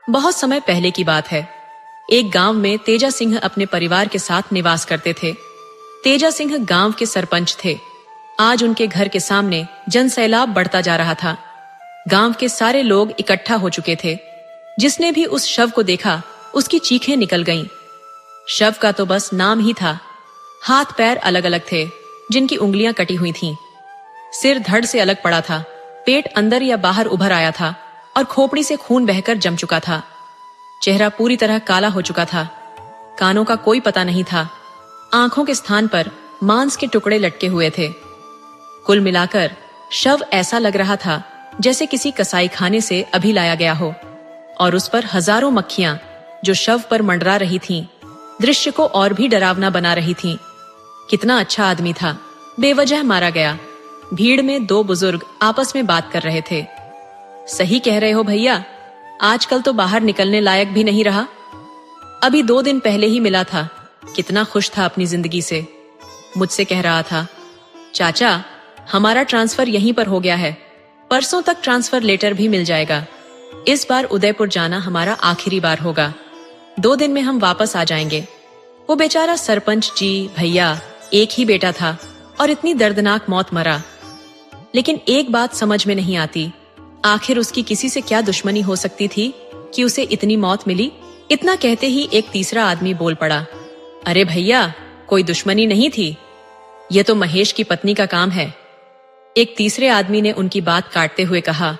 बहुत समय पहले की बात है। एक गांव में तेजा सिंह अपने परिवार के साथ निवास करते थे। तेजा सिंह गांव के सरपंच थे। आज उनके घर के सामने जनसैलाब बढ़ता जा रहा था। गांव के सारे लोग इकट्ठा हो चुके थे। जिसने भी उस शव को देखा उसकी चीखें निकल गईं। शव का तो बस नाम ही था। हाथ पैर अलग अलग थे, जिनकी उंगलियां कटी हुई थीं। सिर धड़ से अलग पड़ा था, पेट अंदर या बाहर उभर आया था और खोपड़ी से खून बहकर जम चुका था। चेहरा पूरी तरह काला हो चुका था। कानों का कोई पता नहीं था। आंखों के स्थान पर मांस के टुकड़े लटके हुए थे। कुल मिलाकर शव ऐसा लग रहा था जैसे किसी कसाई खाने से अभी लाया गया हो, और उस पर हजारों मक्खियां जो शव पर मंडरा रही थीं, दृश्य को और भी डरावना बना रही थीं। कितना अच्छा आदमी था, बेवजह मारा गया। भीड़ में दो बुजुर्ग आपस में बात कर रहे थे। सही कह रहे हो भैया, आजकल तो बाहर निकलने लायक भी नहीं रहा। अभी 2 दिन पहले ही मिला था, कितना खुश था अपनी जिंदगी से। मुझसे कह रहा था, चाचा हमारा ट्रांसफर यहीं पर हो गया है, परसों तक ट्रांसफर लेटर भी मिल जाएगा। इस बार उदयपुर जाना हमारा आखिरी बार होगा। 2 दिन में हम वापस आ जाएंगे। वो बेचारा सरपंच जी भैया, एक ही बेटा था और इतनी दर्दनाक मौत मरा। लेकिन एक बात समझ में नहीं आती, आखिर उसकी किसी से क्या दुश्मनी हो सकती थी कि उसे इतनी मौत मिली। इतना कहते ही एक तीसरा आदमी बोल पड़ा, अरे भैया कोई दुश्मनी नहीं थी, यह तो महेश की पत्नी का काम है। एक तीसरे आदमी ने उनकी बात काटते हुए कहा,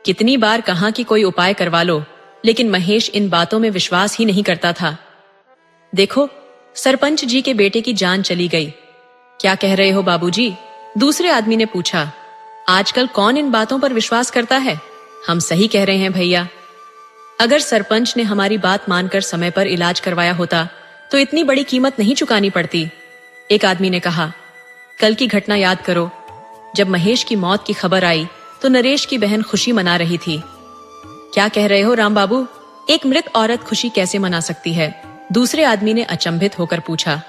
कितनी बार कहा कि कोई उपाय करवा लो, लेकिन महेश इन बातों में विश्वास ही नहीं करता था। देखो सरपंच जी के बेटे की जान चली गई। क्या कह रहे हो बाबूजी? दूसरे आदमी ने पूछा। आजकल कौन इन बातों पर विश्वास करता है? हम सही कह रहे हैं भैया। अगर सरपंच ने हमारी बात मानकर समय पर इलाज करवाया होता तो इतनी बड़ी कीमत नहीं चुकानी पड़ती। एक आदमी ने कहा, कल की घटना याद करो। जब महेश की मौत की खबर आई तो नरेश की बहन खुशी मना रही थी। क्या कह रहे हो राम बाबू? एक मृत औरत खुशी कैसे मना सकती है? दूसरे आदमी ने अचंभित होकर पूछा।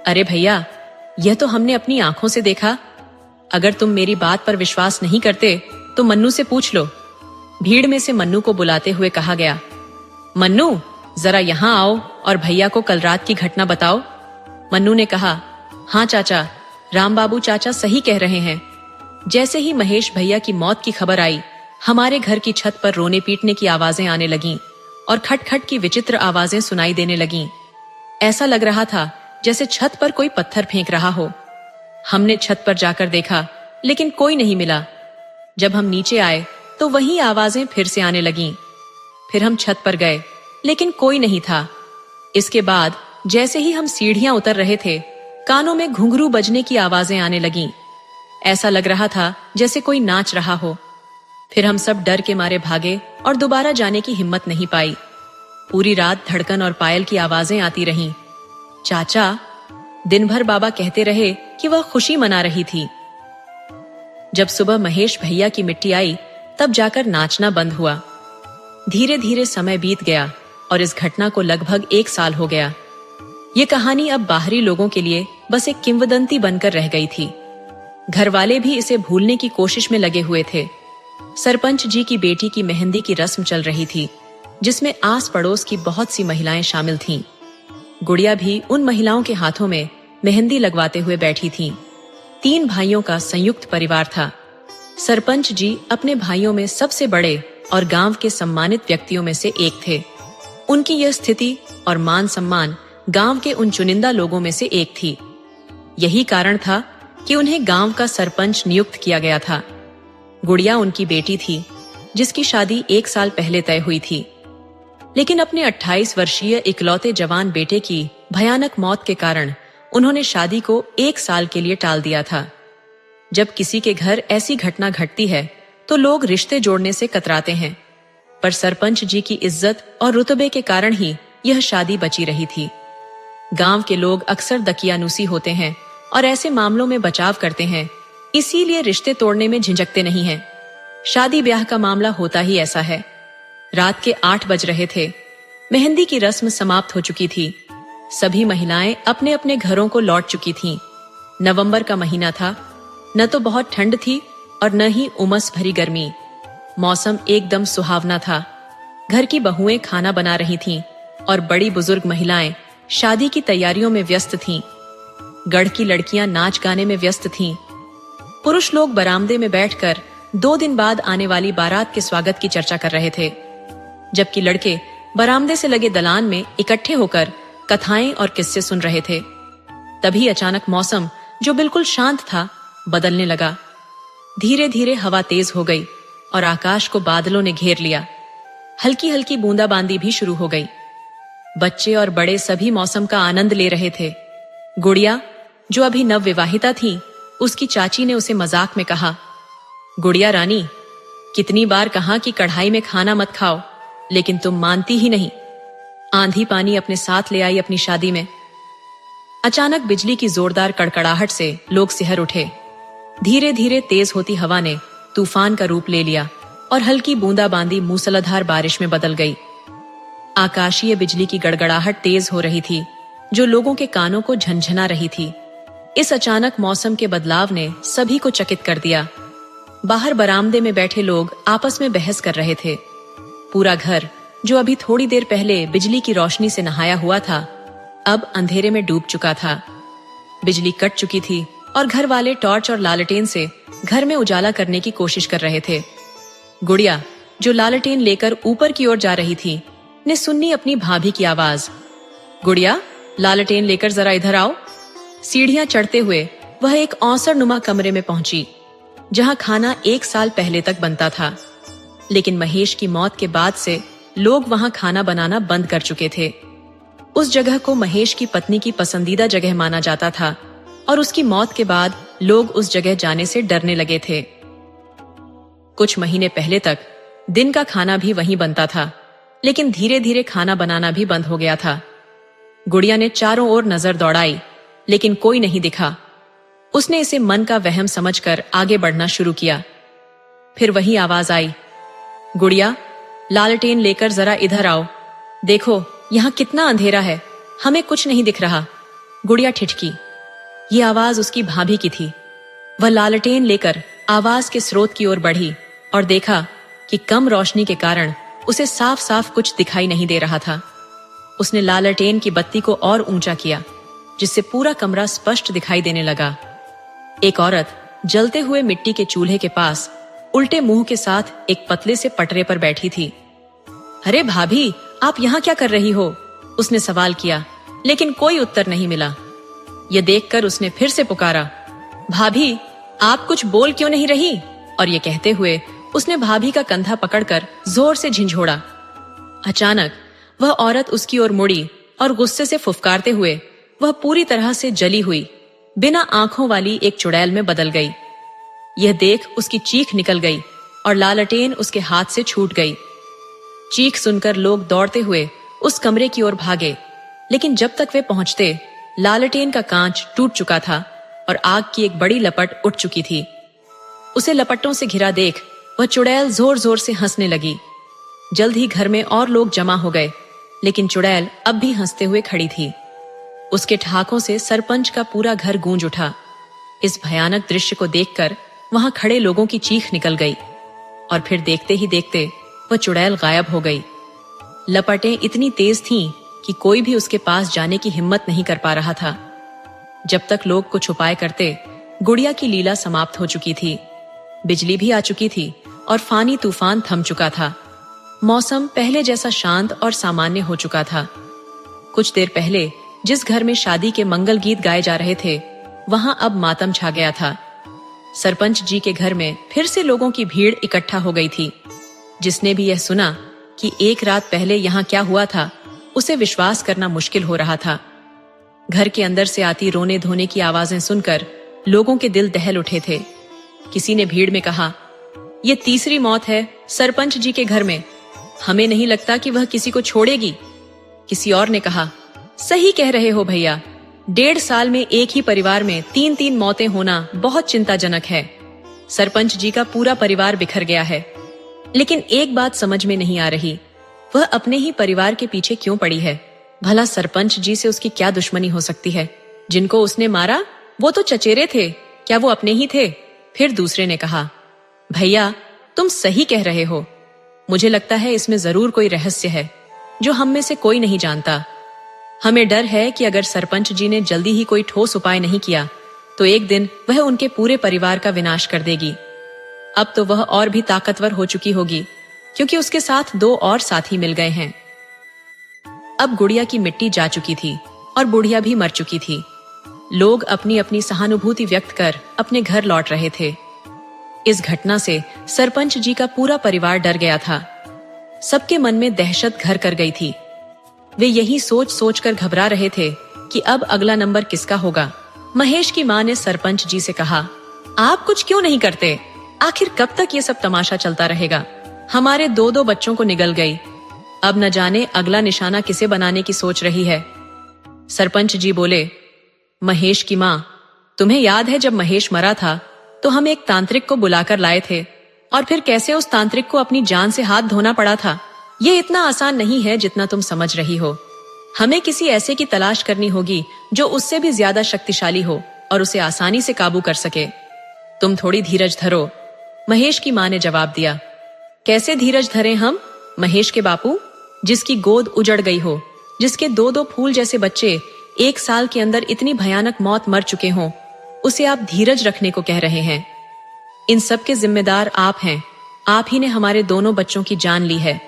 अरे भैया, यह तो हमने अपनी आंखों से देखा। अगर तुम मेरी बात पर विश्वास नहीं करते तो मन्नू से पूछ लो। भीड़ में से मन्नू को बुलाते हुए कहा गया, मन्नू जरा यहाँ आओ और भैया को कल रात की घटना बताओ। मन्नू ने कहा, हाँ चाचा, राम बाबू चाचा सही कह रहे हैं। जैसे ही महेश भैया की मौत की खबर आई, हमारे घर की छत पर रोने पीटने की आवाजें आने लगीं और खटखट की विचित्र आवाजें सुनाई देने लगीं। ऐसा लग रहा था जैसे छत पर कोई पत्थर फेंक रहा हो। हमने छत पर जाकर देखा, लेकिन कोई नहीं मिला। जब हम नीचे आए तो वही आवाजें फिर से आने लगीं। फिर हम छत पर गए, लेकिन कोई नहीं था। इसके बाद जैसे ही हम सीढ़ियां उतर रहे थे, कानों में घुंघरू बजने की आवाजें आने लगीं। ऐसा लग रहा था जैसे कोई नाच रहा हो। फिर हम सब डर के मारे भागे और दोबारा जाने की हिम्मत नहीं पाई। पूरी रात धड़कन और पायल की आवाजें आती रहीं। चाचा, दिन भर बाबा कहते रहे कि वह खुशी मना रही थी। जब सुबह महेश भैया की मिट्टी आई, तब जाकर नाचना बंद हुआ। धीरे धीरे समय बीत गया और इस घटना को लगभग 1 साल हो गया। ये कहानी अब बाहरी लोगों के लिए बस एक किंवदंती बनकर रह गई थी। घर वाले भी इसे भूलने की कोशिश में लगे हुए थे। सरपंच जी की बेटी की मेहंदी की रस्म चल रही थी, जिसमें आस पड़ोस की बहुत सी महिलाएं शामिल थीं। गुड़िया भी उन महिलाओं के हाथों में मेहंदी लगवाते हुए बैठी थीं। 3 भाइयों का संयुक्त परिवार था। सरपंच जी अपने भाइयों में सबसे बड़े और गांव के सम्मानित व्यक्तियों में से एक थे। उनकी यह स्थिति और मान सम्मान गांव के उन चुनिंदा लोगों में से एक थी। यही कारण था कि उन्हें गांव का सरपंच नियुक्त किया गया था। गुड़िया उनकी बेटी थी, जिसकी शादी 1 साल पहले तय हुई थी। लेकिन अपने 28 वर्षीय इकलौते जवान बेटे की भयानक मौत के कारण उन्होंने शादी को 1 साल के लिए टाल दिया था। जब किसी के घर ऐसी घटना घटती है तो लोग रिश्ते जोड़ने से कतराते हैं, पर सरपंच जी की इज्जत और रुतबे के कारण ही यह शादी बची रही थी। गांव के लोग अक्सर दकियानूसी होते हैं और ऐसे मामलों में बचाव करते हैं, इसीलिए रिश्ते तोड़ने में झिझकते नहीं हैं। शादी ब्याह का मामला होता ही ऐसा है। रात के 8 बज रहे थे। मेहंदी की रस्म समाप्त हो चुकी थी। सभी महिलाएं अपने अपने घरों को लौट चुकी थीं। नवंबर का महीना था। न तो बहुत ठंड थी और न ही उमस भरी गर्मी। मौसम एकदम सुहावना था। घर की बहुएं खाना बना रही थीं और बड़ी बुजुर्ग महिलाएं शादी की तैयारियों में व्यस्त थीं। गढ़ की लड़कियां नाच गाने में व्यस्त थीं। पुरुष लोग बरामदे में बैठकर 2 दिन बाद आने वाली बारात के स्वागत की चर्चा कर रहे थे, जबकि लड़के बरामदे से लगे दलान में इकट्ठे होकर कथाएं और किस्से सुन रहे थे। तभी अचानक मौसम, जो बिल्कुल शांत था, बदलने लगा। धीरे धीरे हवा तेज हो गई और आकाश को बादलों ने घेर लिया। हल्की हल्की बूंदाबांदी भी शुरू हो गई। बच्चे और बड़े सभी मौसम का आनंद ले रहे थे। गुड़िया, जो अभी नवविवाहिता थी, उसकी चाची ने उसे मजाक में कहा, गुड़िया रानी, कितनी बार कहा कि कढ़ाई में खाना मत खाओ, लेकिन तुम मानती ही नहीं। आंधी पानी अपने साथ ले आई अपनी शादी में। अचानक बिजली की जोरदार कड़कड़ाहट से लोग सिहर उठे। धीरे धीरे तेज होती हवा ने तूफान का रूप ले लिया और हल्की बूंदाबांदी मूसलाधार बारिश में बदल गई। आकाशीय बिजली की गड़गड़ाहट तेज हो रही थी, जो लोगों के कानों को झंझना रही थी। इस अचानक मौसम के बदलाव ने सभी को चकित कर दिया। बाहर बरामदे में बैठे लोग आपस में बहस कर रहे थे। पूरा घर, जो अभी थोड़ी देर पहले बिजली की रोशनी से नहाया हुआ था, अब अंधेरे में डूब चुका था। बिजली कट चुकी थी और घर वाले टॉर्च और लालटेन से घर में उजाला करने की कोशिश कर रहे थे। गुड़िया, जो लालटेन लेकर ऊपर की ओर जा रही थी, ने सुनी अपनी भाभी की आवाज, गुड़िया, लालटेन लेकर जरा इधर आओ। सीढ़ियां चढ़ते हुए वह एक औसरनुमा कमरे में पहुंची, जहां खाना 1 साल पहले तक बनता था। लेकिन महेश की मौत के बाद से लोग वहां खाना बनाना बंद कर चुके थे। उस जगह को महेश की पत्नी की पसंदीदा जगह माना जाता था और उसकी मौत के बाद लोग उस जगह जाने से डरने लगे थे। कुछ महीने पहले तक दिन का खाना भी वहीं बनता था, लेकिन धीरे धीरे खाना बनाना भी बंद हो गया था। गुड़िया ने चारों ओर नजर दौड़ाई, लेकिन कोई नहीं दिखा। उसने इसे मन का वहम समझकर आगे बढ़ना शुरू किया। फिर वही आवाज आई, गुड़िया, लालटेन लेकर जरा इधर आओ। देखो, यहाँ कितना अंधेरा है, हमें कुछ नहीं दिख रहा। गुड़िया ठिठकी। ये आवाज उसकी भाभी की थी। वह लालटेन लेकर आवाज के स्रोत की ओर बढ़ी और देखा कि कम रोशनी के कारण उसे साफ साफ कुछ दिखाई नहीं दे रहा था। उसने लालटेन की बत्ती को और ऊंचा किया, जिससे पूरा कमरा स्पष्ट दिखाई देने लगा। एक औरत जलते हुए मिट्टी के चूल्हे के पास उल्टे मुंह के साथ एक पतले से पटरे पर बैठी थी। अरे भाभी, आप यहाँ क्या कर रही हो? उसने सवाल किया, लेकिन कोई उत्तर नहीं मिला। यह देखकर उसने फिर से पुकारा, भाभी, आप कुछ बोल क्यों नहीं रही? और ये कहते हुए उसने भाभी का कंधा पकड़कर जोर से झिंझोड़ा। अचानक वह औरत उसकी ओर मुड़ी और गुस्से से फुफकारते हुए वह पूरी तरह से जली हुई, बिना आंखों वाली एक चुड़ैल में बदल गई। यह देख उसकी चीख निकल गई और लालटेन उसके हाथ से छूट गई। चीख सुनकर लोग दौड़ते हुए उस कमरे की ओर भागे, लेकिन जब तक वे पहुंचते, लालटेन का कांच टूट चुका था और आग की एक बड़ी लपट उठ चुकी थी। उसे लपटों से घिरा देख वह चुड़ैल जोर जोर से हंसने लगी। जल्द ही घर में और लोग जमा हो गए, लेकिन चुड़ैल अब भी हंसते हुए खड़ी थी। उसके ठहाकों से सरपंच का पूरा घर गूंज उठा। इस भयानक दृश्य को देखकर वहां खड़े लोगों की चीख निकल गई और फिर देखते ही देखते वह चुड़ैल गायब हो गई। लपटें इतनी तेज थीं कि कोई भी उसके पास जाने की हिम्मत नहीं कर पा रहा था। जब तक लोग कुछ उपाय करते, गुड़िया की लीला समाप्त हो चुकी थी। बिजली भी आ चुकी थी और फानी तूफान थम चुका था। मौसम पहले जैसा शांत और सामान्य हो चुका था। कुछ देर पहले जिस घर में शादी के मंगल गीत गाए जा रहे थे, वहां अब मातम छा गया था। सरपंच जी के घर में फिर से लोगों की भीड़ इकट्ठा हो गई थी। जिसने भी यह सुना कि एक रात पहले यहाँ क्या हुआ था, उसे विश्वास करना मुश्किल हो रहा था। घर के अंदर से आती रोने धोने की आवाजें सुनकर लोगों के दिल दहल उठे थे। किसी ने भीड़ में कहा, ये तीसरी मौत है सरपंच जी के घर में, हमें नहीं लगता कि वह किसी को छोड़ेगी। किसी और ने कहा, सही कह रहे हो भैया, 1.5 साल में एक ही परिवार में 3-3 मौतें होना बहुत चिंताजनक है। सरपंच जी का पूरा परिवार बिखर गया है। लेकिन एक बात समझ में नहीं आ रही, वह अपने ही परिवार के पीछे क्यों पड़ी है? भला सरपंच जी से उसकी क्या दुश्मनी हो सकती है? जिनको उसने मारा वो तो चचेरे थे, क्या वो अपने ही थे? फिर दूसरे ने कहा, भैया तुम सही कह रहे हो, मुझे लगता है इसमें जरूर कोई रहस्य है जो हम में से कोई नहीं जानता। हमें डर है कि अगर सरपंच जी ने जल्दी ही कोई ठोस उपाय नहीं किया तो एक दिन वह उनके पूरे परिवार का विनाश कर देगी। अब तो वह और भी ताकतवर हो चुकी होगी क्योंकि उसके साथ 2 और साथी मिल गए हैं। अब गुड़िया की मिट्टी जा चुकी थी और बुढ़िया भी मर चुकी थी। लोग अपनी अपनी सहानुभूति व्यक्त कर अपने घर लौट रहे थे। इस घटना से सरपंच जी का पूरा परिवार डर गया था। सबके मन में दहशत घर कर गई थी। वे यही सोच सोच कर घबरा रहे थे कि अब अगला नंबर किसका होगा। महेश की माँ ने सरपंच जी से कहा, आप कुछ क्यों नहीं करते? आखिर कब तक ये सब तमाशा चलता रहेगा? हमारे 2 बच्चों को निगल गई, अब न जाने अगला निशाना किसे बनाने की सोच रही है। सरपंच जी बोले, महेश की माँ, तुम्हें याद है जब महेश मरा था तो हम एक तांत्रिक को बुलाकर लाए थे और फिर कैसे उस तांत्रिक को अपनी जान से हाथ धोना पड़ा था। ये इतना आसान नहीं है जितना तुम समझ रही हो। हमें किसी ऐसे की तलाश करनी होगी जो उससे भी ज्यादा शक्तिशाली हो और उसे आसानी से काबू कर सके। तुम थोड़ी धीरज धरो, महेश की माँ ने जवाब दिया। कैसे धीरज धरें हम? महेश के बापू, जिसकी गोद उजड़ गई हो, जिसके 2 फूल जैसे बच्चे 1 साल के अंदर इतनी भयानक मौत मर चुके हों, उसे आप धीरज रखने को कह रहे हैं। इन सब के जिम्मेदार आप हैं। आप ही ने हमारे 2 बच्चों की जान ली है।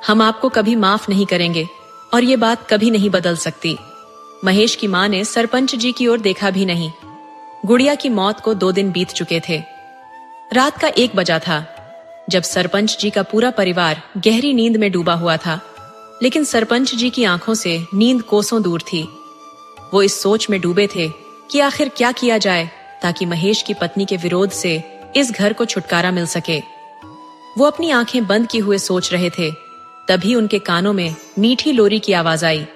हम आपको कभी माफ नहीं करेंगे और ये बात कभी नहीं बदल सकती। महेश की माँ ने सरपंच जी की ओर देखा भी नहीं। गुड़िया की मौत को 2 दिन बीत चुके थे। रात का 1 बजा था जब सरपंच जी का पूरा परिवार गहरी नींद में डूबा हुआ था, लेकिन सरपंच जी की आंखों से नींद कोसों दूर थी। वो इस सोच में डूबे थे कि आखिर क्या किया जाए ताकि महेश की पत्नी के विरोध से इस घर को छुटकारा मिल सके। वो अपनी आंखें बंद किए हुए सोच रहे थे, तभी उनके कानों में मीठी लोरी की आवाज आई।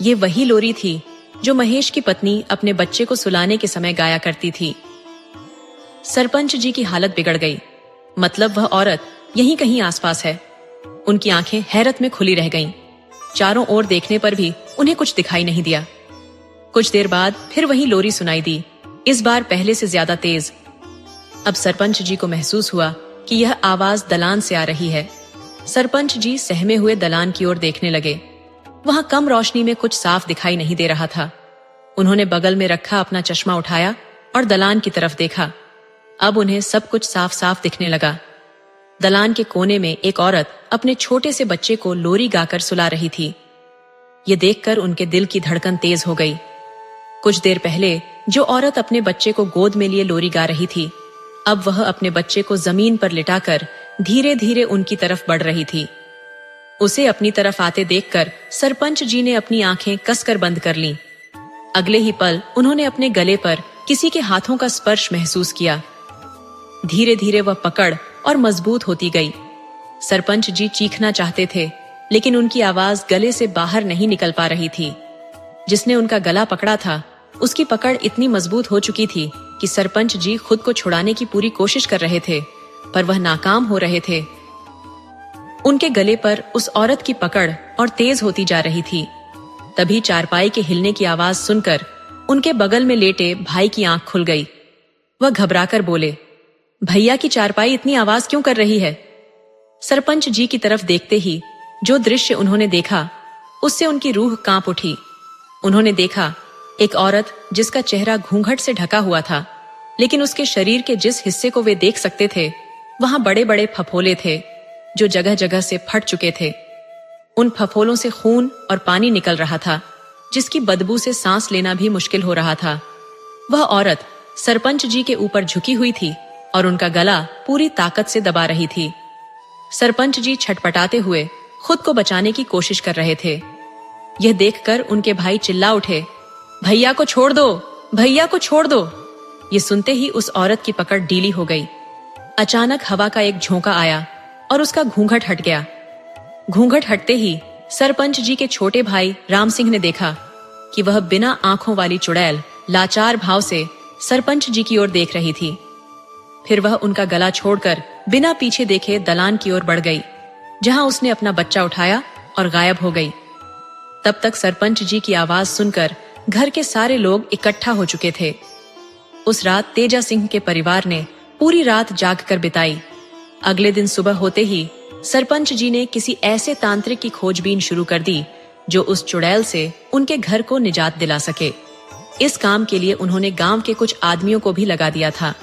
ये वही लोरी थी जो महेश की पत्नी अपने बच्चे को सुलाने के समय गाया करती थी। सरपंच जी की हालत बिगड़ गई। मतलब वह औरत यहीं कहीं आसपास है। उनकी आंखें हैरत में खुली रह गईं। चारों ओर देखने पर भी उन्हें कुछ दिखाई नहीं दिया। कुछ देर बाद फिर वही लोरी सुनाई दी, इस बार पहले से ज्यादा तेज। अब सरपंच जी को महसूस हुआ कि यह आवाज दलान से आ रही है। सरपंच जी सहमे हुए दलान की ओर देखने लगे। वहां कम रोशनी में कुछ साफ दिखाई नहीं दे रहा था। उन्होंने बगल में रखा अपना चश्मा उठाया और दलान की तरफ देखा। अब उन्हें सब कुछ साफ साफ दिखने लगा। दलान के कोने में एक औरत अपने छोटे से बच्चे को लोरी गाकर सुला रही थी। ये देखकर उनके दिल की धड़कन तेज हो गई। कुछ देर पहले जो औरत अपने बच्चे को गोद में लिए लोरी गा रही थी, अब वह अपने बच्चे को जमीन पर लिटाकर धीरे धीरे उनकी तरफ बढ़ रही थी। उसे अपनी तरफ आते देखकर सरपंच जी ने अपनी आंखें कसकर बंद कर लीं। अगले ही पल उन्होंने अपने गले पर किसी के हाथों का स्पर्श महसूस किया। धीरे धीरे वह पकड़ और मजबूत होती गई। सरपंच जी चीखना चाहते थे, लेकिन उनकी आवाज गले से बाहर नहीं निकल पा रही थी। जिसने उनका गला पकड़ा था, उसकी पकड़ इतनी मजबूत हो चुकी थी कि सरपंच जी खुद को छुड़ाने की पूरी कोशिश कर रहे थे, पर वह नाकाम हो रहे थे। उनके गले पर उस औरत की पकड़ और तेज होती जा रही थी। तभी चारपाई के हिलने की आवाज सुनकर उनके बगल में लेटे भाई की आंख खुल गई। वह घबराकर बोले, भैया की चारपाई इतनी आवाज क्यों कर रही है? सरपंच जी की तरफ देखते ही जो दृश्य उन्होंने देखा, उससे उनकी रूह कांप उठी। उन्होंने देखा एक औरत जिसका चेहरा घूंघट से ढका हुआ था, लेकिन उसके शरीर के जिस हिस्से को वे देख सकते थे, वहां बड़े बड़े फफोले थे जो जगह जगह से फट चुके थे। उन फफोलों से खून और पानी निकल रहा था, जिसकी बदबू से सांस लेना भी मुश्किल हो रहा था। वह औरत सरपंच जी के ऊपर झुकी हुई थी और उनका गला पूरी ताकत से दबा रही थी। सरपंच जी छटपटाते हुए खुद को बचाने की कोशिश कर रहे थे। यह देखकर उनके भाई चिल्ला उठे, भैया को छोड़ दो, भैया को छोड़ दो। ये सुनते ही उस औरत की पकड़ ढीली हो गई। अचानक हवा का एक झोंका आया और उसका घूंघट हट गया। घूंघट हटते ही सरपंच जी के छोटे भाई राम सिंह ने देखा कि वह बिना आंखों वाली चुड़ैल लाचार भाव से सरपंच जी की ओर देख रही थी। फिर वह उनका गला छोड़कर बिना पीछे देखे दलान की ओर बढ़ गई, जहां उसने अपना बच्चा उठाया और गायब हो गई। तब तक सरपंच जी की आवाज सुनकर घर के सारे लोग इकट्ठा हो चुके थे। उस रात तेजा सिंह के परिवार ने पूरी रात जाग कर बिताई। अगले दिन सुबह होते ही सरपंच जी ने किसी ऐसे तांत्रिक की खोजबीन शुरू कर दी जो उस चुड़ैल से उनके घर को निजात दिला सके। इस काम के लिए उन्होंने गांव के कुछ आदमियों को भी लगा दिया था।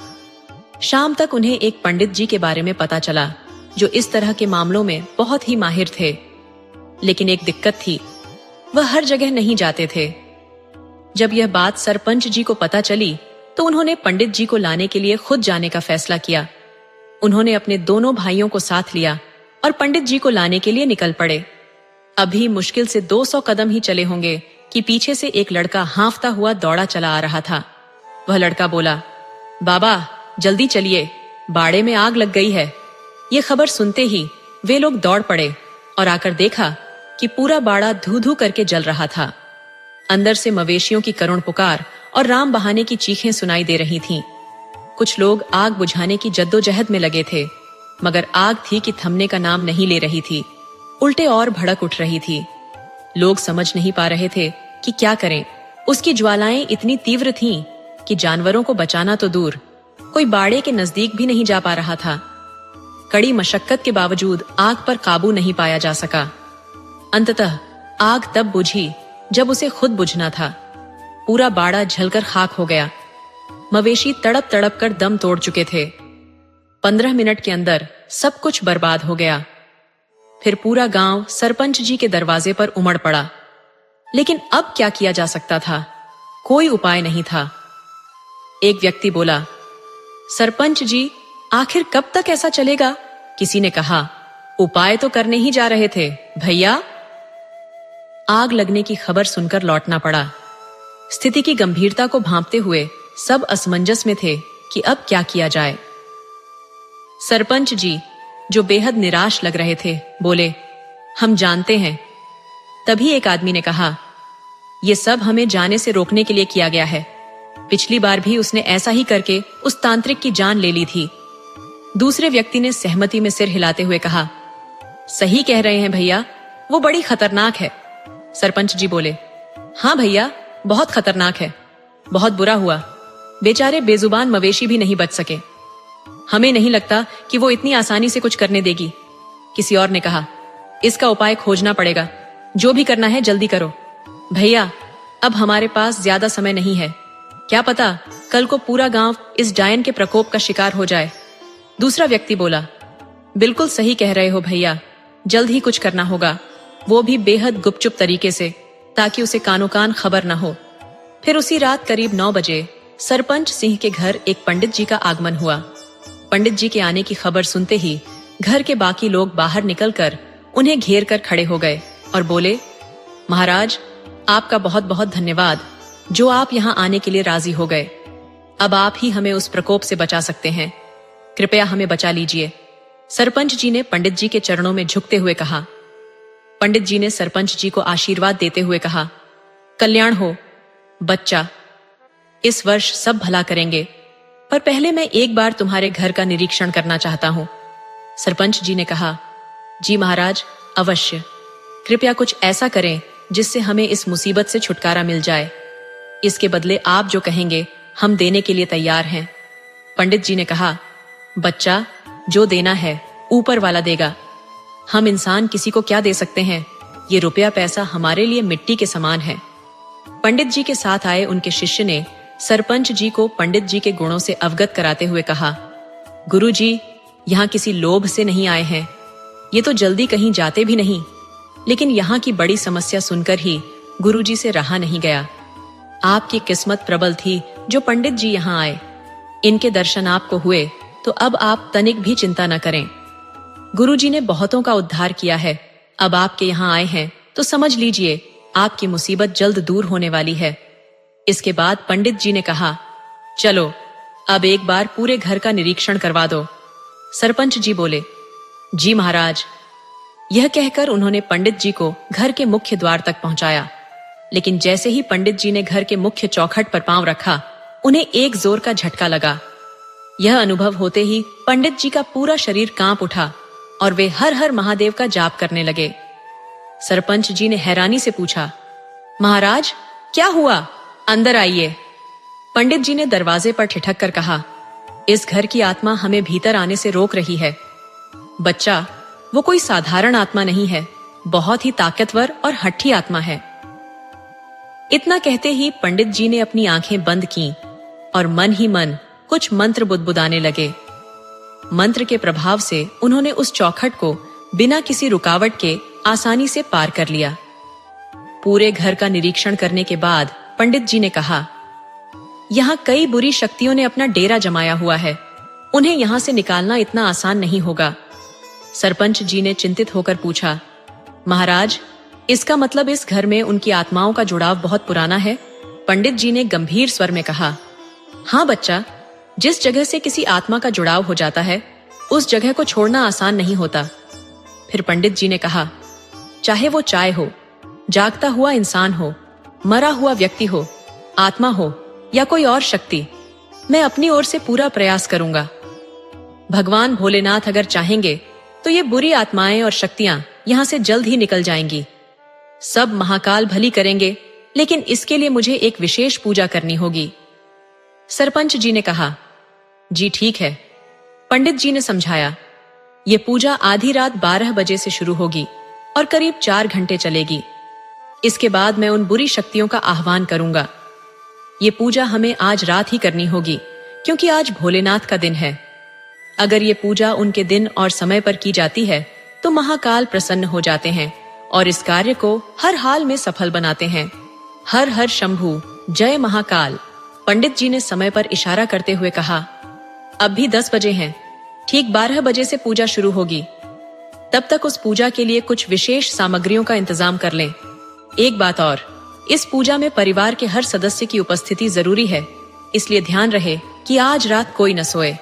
शाम तक उन्हें एक पंडित जी के बारे में पता चला जो इस तरह के मामलों में बहुत ही माहिर थे। लेकिन एक दिक्कत थी, वह हर जगह नहीं जाते थे। जब यह बात सरपंच जी को पता चली तो उन्होंने पंडित जी को लाने के लिए खुद जाने का फैसला किया। उन्होंने अपने दोनों भाइयों को साथ लिया और पंडित जी को लाने के लिए निकल पड़े। अभी मुश्किल से 200 कदम ही चले होंगे कि पीछे से एक लड़का हांफता हुआ दौड़ा चला आ रहा था। वह लड़का बोला, बाबा जल्दी चलिए, बाड़े में आग लग गई है। ये खबर सुनते ही वे लोग दौड़ पड़े और आकर देखा कि पूरा बाड़ा धू धू करके जल रहा था। अंदर से मवेशियों की करुण पुकार और राम बहाने की चीखें सुनाई दे रही थीं। कुछ लोग आग बुझाने की जद्दोजहद में लगे थे, मगर आग थी कि थमने का नाम नहीं ले रही थी, उल्टे और भड़क उठ रही थी। लोग समझ नहीं पा रहे थे कि क्या करें। उसकी ज्वालाएं इतनी तीव्र थीं कि जानवरों को बचाना तो दूर, कोई बाड़े के नजदीक भी नहीं जा पा रहा था। कड़ी मशक्कत के बावजूद आग पर काबू नहीं पाया जा सका। अंततः आग तब बुझी जब उसे खुद बुझना था। पूरा बाड़ा जलकर खाक हो गया। मवेशी तड़प तड़प कर दम तोड़ चुके थे। 15 मिनट के अंदर सब कुछ बर्बाद हो गया। फिर पूरा गांव सरपंच जी के दरवाजे पर उमड़ पड़ा। लेकिन अब क्या किया जा सकता था? कोई उपाय नहीं था। एक व्यक्ति बोला, सरपंच जी आखिर कब तक ऐसा चलेगा? किसी ने कहा, उपाय तो करने ही जा रहे थे भैया। आग लगने की खबर सुनकर लौटना पड़ा। स्थिति की गंभीरता को भांपते हुए सब असमंजस में थे कि अब क्या किया जाए। सरपंच जी, जो बेहद निराश लग रहे थे, बोले, हम जानते हैं। तभी एक आदमी ने कहा, यह सब हमें जाने से रोकने के लिए किया गया है। पिछली बार भी उसने ऐसा ही करके उस तांत्रिक की जान ले ली थी। दूसरे व्यक्ति ने सहमति में सिर हिलाते हुए कहा, सही कह रहे हैं भैया, वो बड़ी खतरनाक है। सरपंच जी बोले, हाँ भैया, बहुत खतरनाक है। बहुत बुरा हुआ, बेचारे बेजुबान मवेशी भी नहीं बच सके। हमें नहीं लगता कि वो इतनी आसानी से कुछ करने देगी। किसी और ने कहा, इसका उपाय खोजना पड़ेगा, जो भी करना है जल्दी करो। भैया, अब हमारे पास ज्यादा समय नहीं है। क्या पता कल को पूरा गांव इस डायन के प्रकोप का शिकार हो जाए। दूसरा व्यक्ति बोला, बिल्कुल सही कह रहे हो भैया, जल्द ही कुछ करना होगा, वो भी बेहद गुपचुप तरीके से, ताकि उसे कानो कान खबर न हो। फिर उसी रात करीब 9 बजे सरपंच सिंह के घर एक पंडित जी का आगमन हुआ। पंडित जी के आने की खबर सुनते ही घर के बाकी लोग बाहर निकलकर उन्हें घेर कर खड़े हो गए और बोले, महाराज, आपका बहुत बहुत धन्यवाद जो आप यहाँ आने के लिए राजी हो गए। अब आप ही हमें उस प्रकोप से बचा सकते हैं, कृपया हमें बचा लीजिए। सरपंच जी ने पंडित जी के चरणों में झुकते हुए कहा। पंडित जी ने सरपंच जी को आशीर्वाद देते हुए कहा, कल्याण हो बच्चा, इस वर्ष सब भला करेंगे, पर पहले मैं एक बार तुम्हारे घर का निरीक्षण करना चाहता हूं। सरपंच जी ने कहा, जी महाराज, अवश्य। कृपया कुछ ऐसा करें जिससे हमें इस मुसीबत से छुटकारा मिल जाए। इसके बदले आप जो कहेंगे हम देने के लिए तैयार हैं। पंडित जी ने कहा, बच्चा, जो देना है ऊपर वाला देगा। हम इंसान किसी को क्या दे सकते हैं? ये रुपया पैसा हमारे लिए मिट्टी के समान है। पंडित जी के साथ आए उनके शिष्य ने सरपंच जी को पंडित जी के गुणों से अवगत कराते हुए कहा, गुरु जी, यहाँ किसी लोभ से नहीं आए हैं। ये तो जल्दी कहीं जाते भी नहीं, लेकिन यहाँ की बड़ी समस्या सुनकर ही गुरु जी से रहा नहीं गया। आपकी किस्मत प्रबल थी जो पंडित जी यहाँ आए। इनके दर्शन आपको हुए तो अब आप तनिक भी चिंता न करें। गुरु जी ने बहुतों का उद्धार किया है। अब आपके यहाँ आए हैं तो समझ लीजिए आपकी मुसीबत जल्द दूर होने वाली है। इसके बाद पंडित जी ने कहा, चलो अब एक बार पूरे घर का निरीक्षण करवा दो। सरपंच जी बोले, जी महाराज। यह कहकर उन्होंने पंडित जी को घर के मुख्य द्वार तक पहुंचाया। लेकिन जैसे ही पंडित जी ने घर के मुख्य चौखट पर पांव रखा, उन्हें एक जोर का झटका लगा। यह अनुभव होते ही पंडित जी का पूरा शरीर कांप उठा और वे हर हर महादेव का जाप करने लगे। सरपंच जी ने हैरानी से पूछा, महाराज क्या हुआ? अंदर आइए। पंडित जी ने दरवाजे पर ठिठक कर कहा, इस घर की आत्मा हमें भीतर आने से रोक रही है। बच्चा, वो कोई साधारण आत्मा नहीं है, बहुत ही ताकतवर और हठी आत्मा है। इतना कहते ही पंडित जी ने अपनी आंखें बंद की और मन ही मन कुछ मंत्र बुदबुदाने लगे। मंत्र के प्रभाव से उन्होंने उस चौखट को बिना किसी रुकावट के आसानी से पार कर लिया। पूरे घर का निरीक्षण करने के बाद पंडित जी ने कहा, यहाँ कई बुरी शक्तियों ने अपना डेरा जमाया हुआ है, उन्हें यहाँ से निकालना इतना आसान नहीं होगा। सरपंच जी ने चिंतित होकर पूछा, महाराज, इसका मतलब इस घर में उनकी आत्माओं का जुड़ाव बहुत पुराना है? पंडित जी ने गंभीर स्वर में कहा, हाँ बच्चा, जिस जगह से किसी आत्मा का जुड़ाव हो जाता है उस जगह को छोड़ना आसान नहीं होता। फिर पंडित जी ने कहा, चाहे वो चाय हो, जागता हुआ इंसान हो, मरा हुआ व्यक्ति हो, आत्मा हो या कोई और शक्ति, मैं अपनी ओर से पूरा प्रयास करूंगा। भगवान भोलेनाथ अगर चाहेंगे तो ये बुरी आत्माएं और शक्तियां यहां से जल्द ही निकल जाएंगी। सब महाकाल भली करेंगे, लेकिन इसके लिए मुझे एक विशेष पूजा करनी होगी। सरपंच जी ने कहा, जी ठीक है। पंडित जी ने समझाया, ये पूजा आधी रात 12 बजे से शुरू होगी और करीब 4 घंटे चलेगी। इसके बाद मैं उन बुरी शक्तियों का आह्वान करूंगा। ये पूजा हमें आज रात ही करनी होगी, क्योंकि आज भोलेनाथ का दिन है। अगर ये पूजा उनके दिन और समय पर की जाती है तो महाकाल प्रसन्न हो जाते हैं और इस कार्य को हर हाल में सफल बनाते हैं। हर हर शंभू, जय महाकाल। पंडित जी ने समय पर इशारा करते हुए कहा, अब भी 10 बजे हैं, ठीक 12 बजे से पूजा शुरू होगी। तब तक उस पूजा के लिए कुछ विशेष सामग्रियों का इंतजाम कर लें। एक बात और, इस पूजा में परिवार के हर सदस्य की उपस्थिति जरूरी है, इसलिए ध्यान रहे कि आज रात कोई न सोए।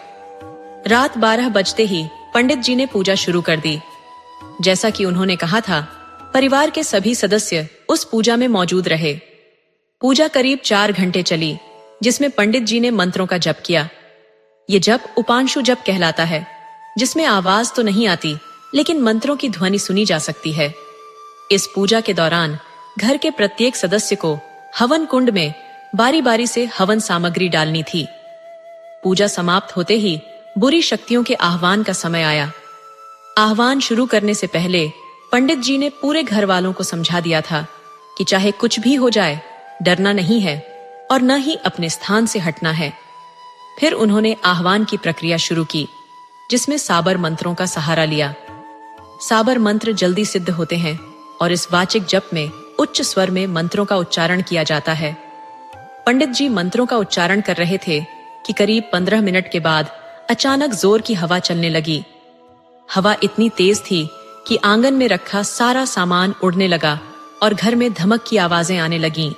रात 12 बजते ही पंडित जी ने पूजा शुरू कर दी। जैसा कि उन्होंने कहा था, परिवार के सभी सदस्य उस पूजा में मौजूद रहे। पूजा करीब 4 घंटे चली, जिसमें पंडित जी ने मंत्रों का जप किया। ये जप उपांशु जप कहलाता है, जिसमें आवाज तो नहीं आती, लेकिन मंत्रों की ध्वनि सुनी जा सकती है। इस पूजा के दौरान घर के प्रत्येक सदस्य को हवन कुंड में बारी बारी से हवन सामग्री डालनी थी। पूजा समाप्त होते ही बुरी शक्तियों के आह्वान का समय आया। आह्वान शुरू करने से पहले पंडित जी ने पूरे घर वालों को समझा दिया था कि चाहे कुछ भी हो जाए, डरना नहीं है और न ही अपने स्थान से हटना है। फिर उन्होंने आह्वान की प्रक्रिया शुरू की, जिसमें साबर मंत्रों का सहारा लिया। साबर मंत्र जल्दी सिद्ध होते हैं और इस वाचिक जप में उच्च स्वर में मंत्रों का उच्चारण किया जाता है। पंडित जी मंत्रों का उच्चारण कर रहे थे कि करीब 15 मिनट के बाद अचानक जोर की हवा चलने लगी। हवा इतनी तेज थी कि आंगन में रखा सारा सामान उड़ने लगा और घर में धमक की आवाजें आने लगीं।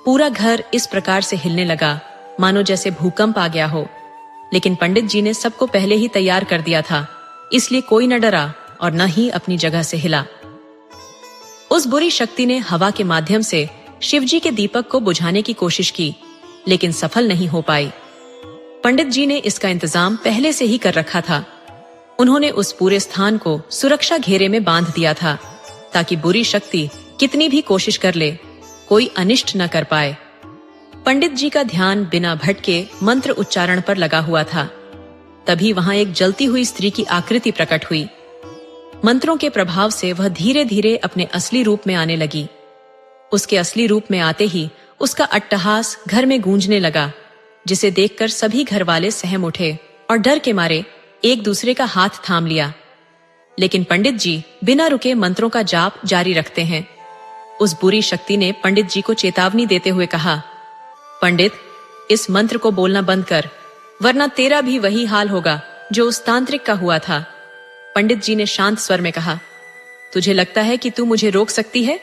पूरा घर इस प्रकार से हिलने लगा मानो जैसे भूकंप आ गया हो। लेकिन पंडित जी ने सबको पहले ही तैयार कर दिया था, इसलिए कोई न डरा और न ही अपनी जगह से हिला। उस बुरी शक्ति ने हवा के माध्यम से शिवजी के दीपक को बुझाने की कोशिश की, लेकिन सफल नहीं हो पाई। पंडित जी ने इसका इंतजाम पहले से ही कर रखा था। उन्होंने उस पूरे स्थान को सुरक्षा घेरे में बांध दिया था, ताकि बुरी शक्ति कितनी भी कोशिश कर ले, कोई अनिष्ट न कर पाए। पंडित जी का ध्यान बिना भटके मंत्र उच्चारण पर लगा हुआ था। तभी वहां एक जलती हुई स्त्री की आकृति प्रकट हुई। मंत्रों के प्रभाव से वह धीरे धीरे अपने असली रूप में आने लगी। उसके असली रूप में आते ही उसका अट्टहास घर में गूंजने लगा, जिसे देखकर सभी घर वाले सहम उठे और डर के मारे एक दूसरे का हाथ थाम लिया। लेकिन पंडित जी बिना रुके मंत्रों का जाप जारी रखते हैं। उस बुरी शक्ति ने पंडित जी को चेतावनी देते हुए कहा, पंडित, इस मंत्र को बोलना बंद कर, वरना तेरा भी वही हाल होगा जो उस तांत्रिक का हुआ था। पंडित जी ने शांत स्वर में कहा, तुझे लगता है कि तू मुझे रोक सकती है?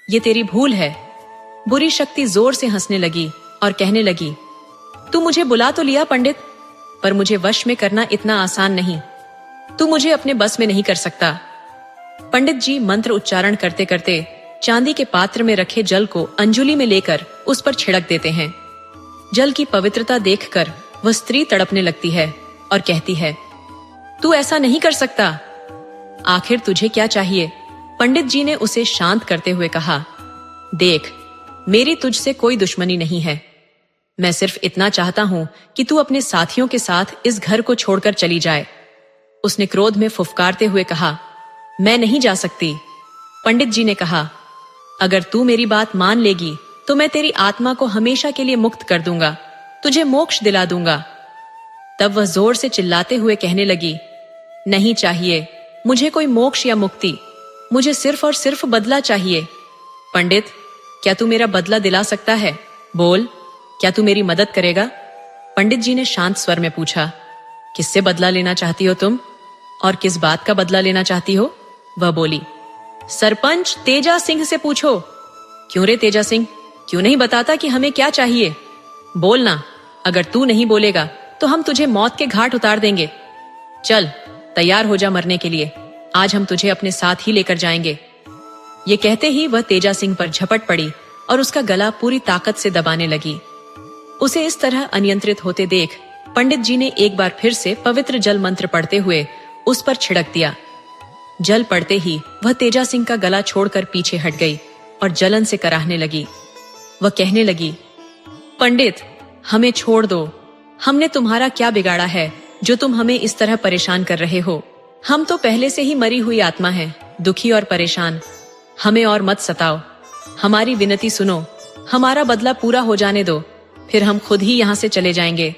ये तेरी भूल है। बुरी शक्ति जोर से हंसने लगी और कहने लगी, तू मुझे बुला तो लिया पंडित, पर मुझे वश में करना इतना आसान नहीं। तू मुझे अपने बस में नहीं कर सकता। पंडित जी मंत्र उच्चारण करते करते चांदी के पात्र में रखे जल को अंजुली में लेकर उस पर छिड़क देते हैं। जल की पवित्रता देखकर वह स्त्री तड़पने लगती है और कहती है, तू ऐसा नहीं कर सकता। आखिर तुझे क्या चाहिए? पंडित जी ने उसे शांत करते हुए कहा, देख, मेरी तुझसे कोई दुश्मनी नहीं है। मैं सिर्फ इतना चाहता हूं कि तू अपने साथियों के साथ इस घर को छोड़कर चली जाए। उसने क्रोध में फुफकारते हुए कहा, मैं नहीं जा सकती। पंडित जी ने कहा, अगर तू मेरी बात मान लेगी तो मैं तेरी आत्मा को हमेशा के लिए मुक्त कर दूंगा, तुझे मोक्ष दिला दूंगा। तब वह जोर से चिल्लाते हुए कहने लगी, नहीं चाहिए मुझे कोई मोक्ष या मुक्ति, मुझे सिर्फ और सिर्फ बदला चाहिए। पंडित, क्या तू मेरा बदला दिला सकता है? बोल, क्या तू मेरी मदद करेगा? पंडित जी ने शांत स्वर में पूछा, किससे बदला लेना चाहती हो तुम, और किस बात का बदला लेना चाहती हो? वह बोली, सरपंच तेजा सिंह से पूछो। क्यों रे तेजा सिंह, क्यों नहीं बताता कि हमें क्या चाहिए? बोलना, अगर तू नहीं बोलेगा तो हम तुझे मौत के घाट उतार देंगे। चल तैयार हो जा मरने के लिए, आज हम तुझे अपने साथ ही लेकर जाएंगे। ये कहते ही वह तेजा सिंह पर झपट पड़ी और उसका गला पूरी ताकत से दबाने लगी। उसे इस तरह अनियंत्रित होते देख पंडित जी ने एक बार फिर से पवित्र जल मंत्र पढ़ते हुए उस पर छिड़क दिया। जल पड़ते ही वह तेजा सिंह का गला छोड़कर पीछे हट गई और जलन से कराहने लगी। वह कहने लगी, पंडित हमें छोड़ दो, हमने तुम्हारा क्या बिगाड़ा है जो तुम हमें इस तरह परेशान कर रहे हो? हम तो पहले से ही मरी हुई आत्मा हैं, दुखी और परेशान। हमें और मत सताओ, हमारी विनती सुनो, हमारा बदला पूरा हो जाने दो, फिर हम खुद ही यहाँ से चले जाएंगे।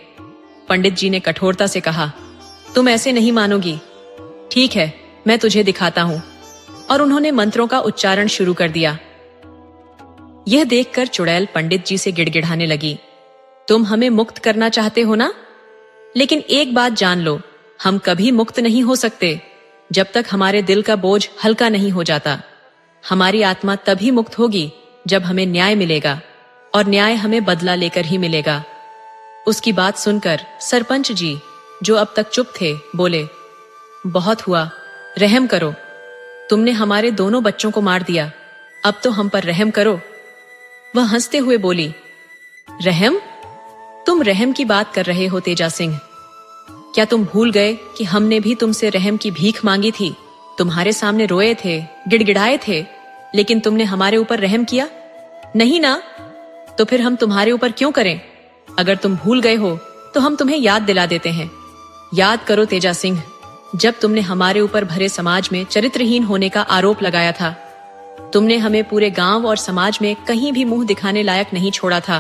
पंडित जी ने कठोरता से कहा, तुम ऐसे नहीं मानोगी। ठीक है, मैं तुझे दिखाता हूँ। और उन्होंने मंत्रों का उच्चारण शुरू कर दिया। यह देखकर चुड़ैल पंडित जी से गिड़गिड़ाने लगी, तुम हमें मुक्त करना चाहते हो ना? लेकिन एक बात जान लो, हम कभी मुक्त नहीं हो सकते जब तक हमारे दिल का बोझ हल्का नहीं हो जाता। हमारी आत्मा तभी मुक्त होगी जब हमें न्याय मिलेगा, और न्याय हमें बदला लेकर ही मिलेगा। उसकी बात सुनकर सरपंच जी, जो अब तक चुप थे, बोले, बहुत हुआ, रहम करो। तुमने हमारे दोनों बच्चों को मार दिया, अब तो हम पर रहम करो। वह हंसते हुए बोली, रहम? तुम रहम की बात कर रहे हो तेजा सिंह? क्या तुम भूल गए कि हमने भी तुमसे रहम की भीख मांगी थी? तुम्हारे सामने रोए थे, गिड़गिड़ाए थे, लेकिन तुमने हमारे ऊपर रहम किया नहीं ना? तो फिर हम तुम्हारे ऊपर क्यों करें? अगर तुम भूल गए हो तो हम तुम्हें याद दिला देते हैं। याद करो तेजा सिंह, जब तुमने हमारे ऊपर भरे समाज में चरित्रहीन होने का आरोप लगाया था, तुमने हमें पूरे गांव और समाज में कहीं भी मुंह दिखाने लायक नहीं छोड़ा था।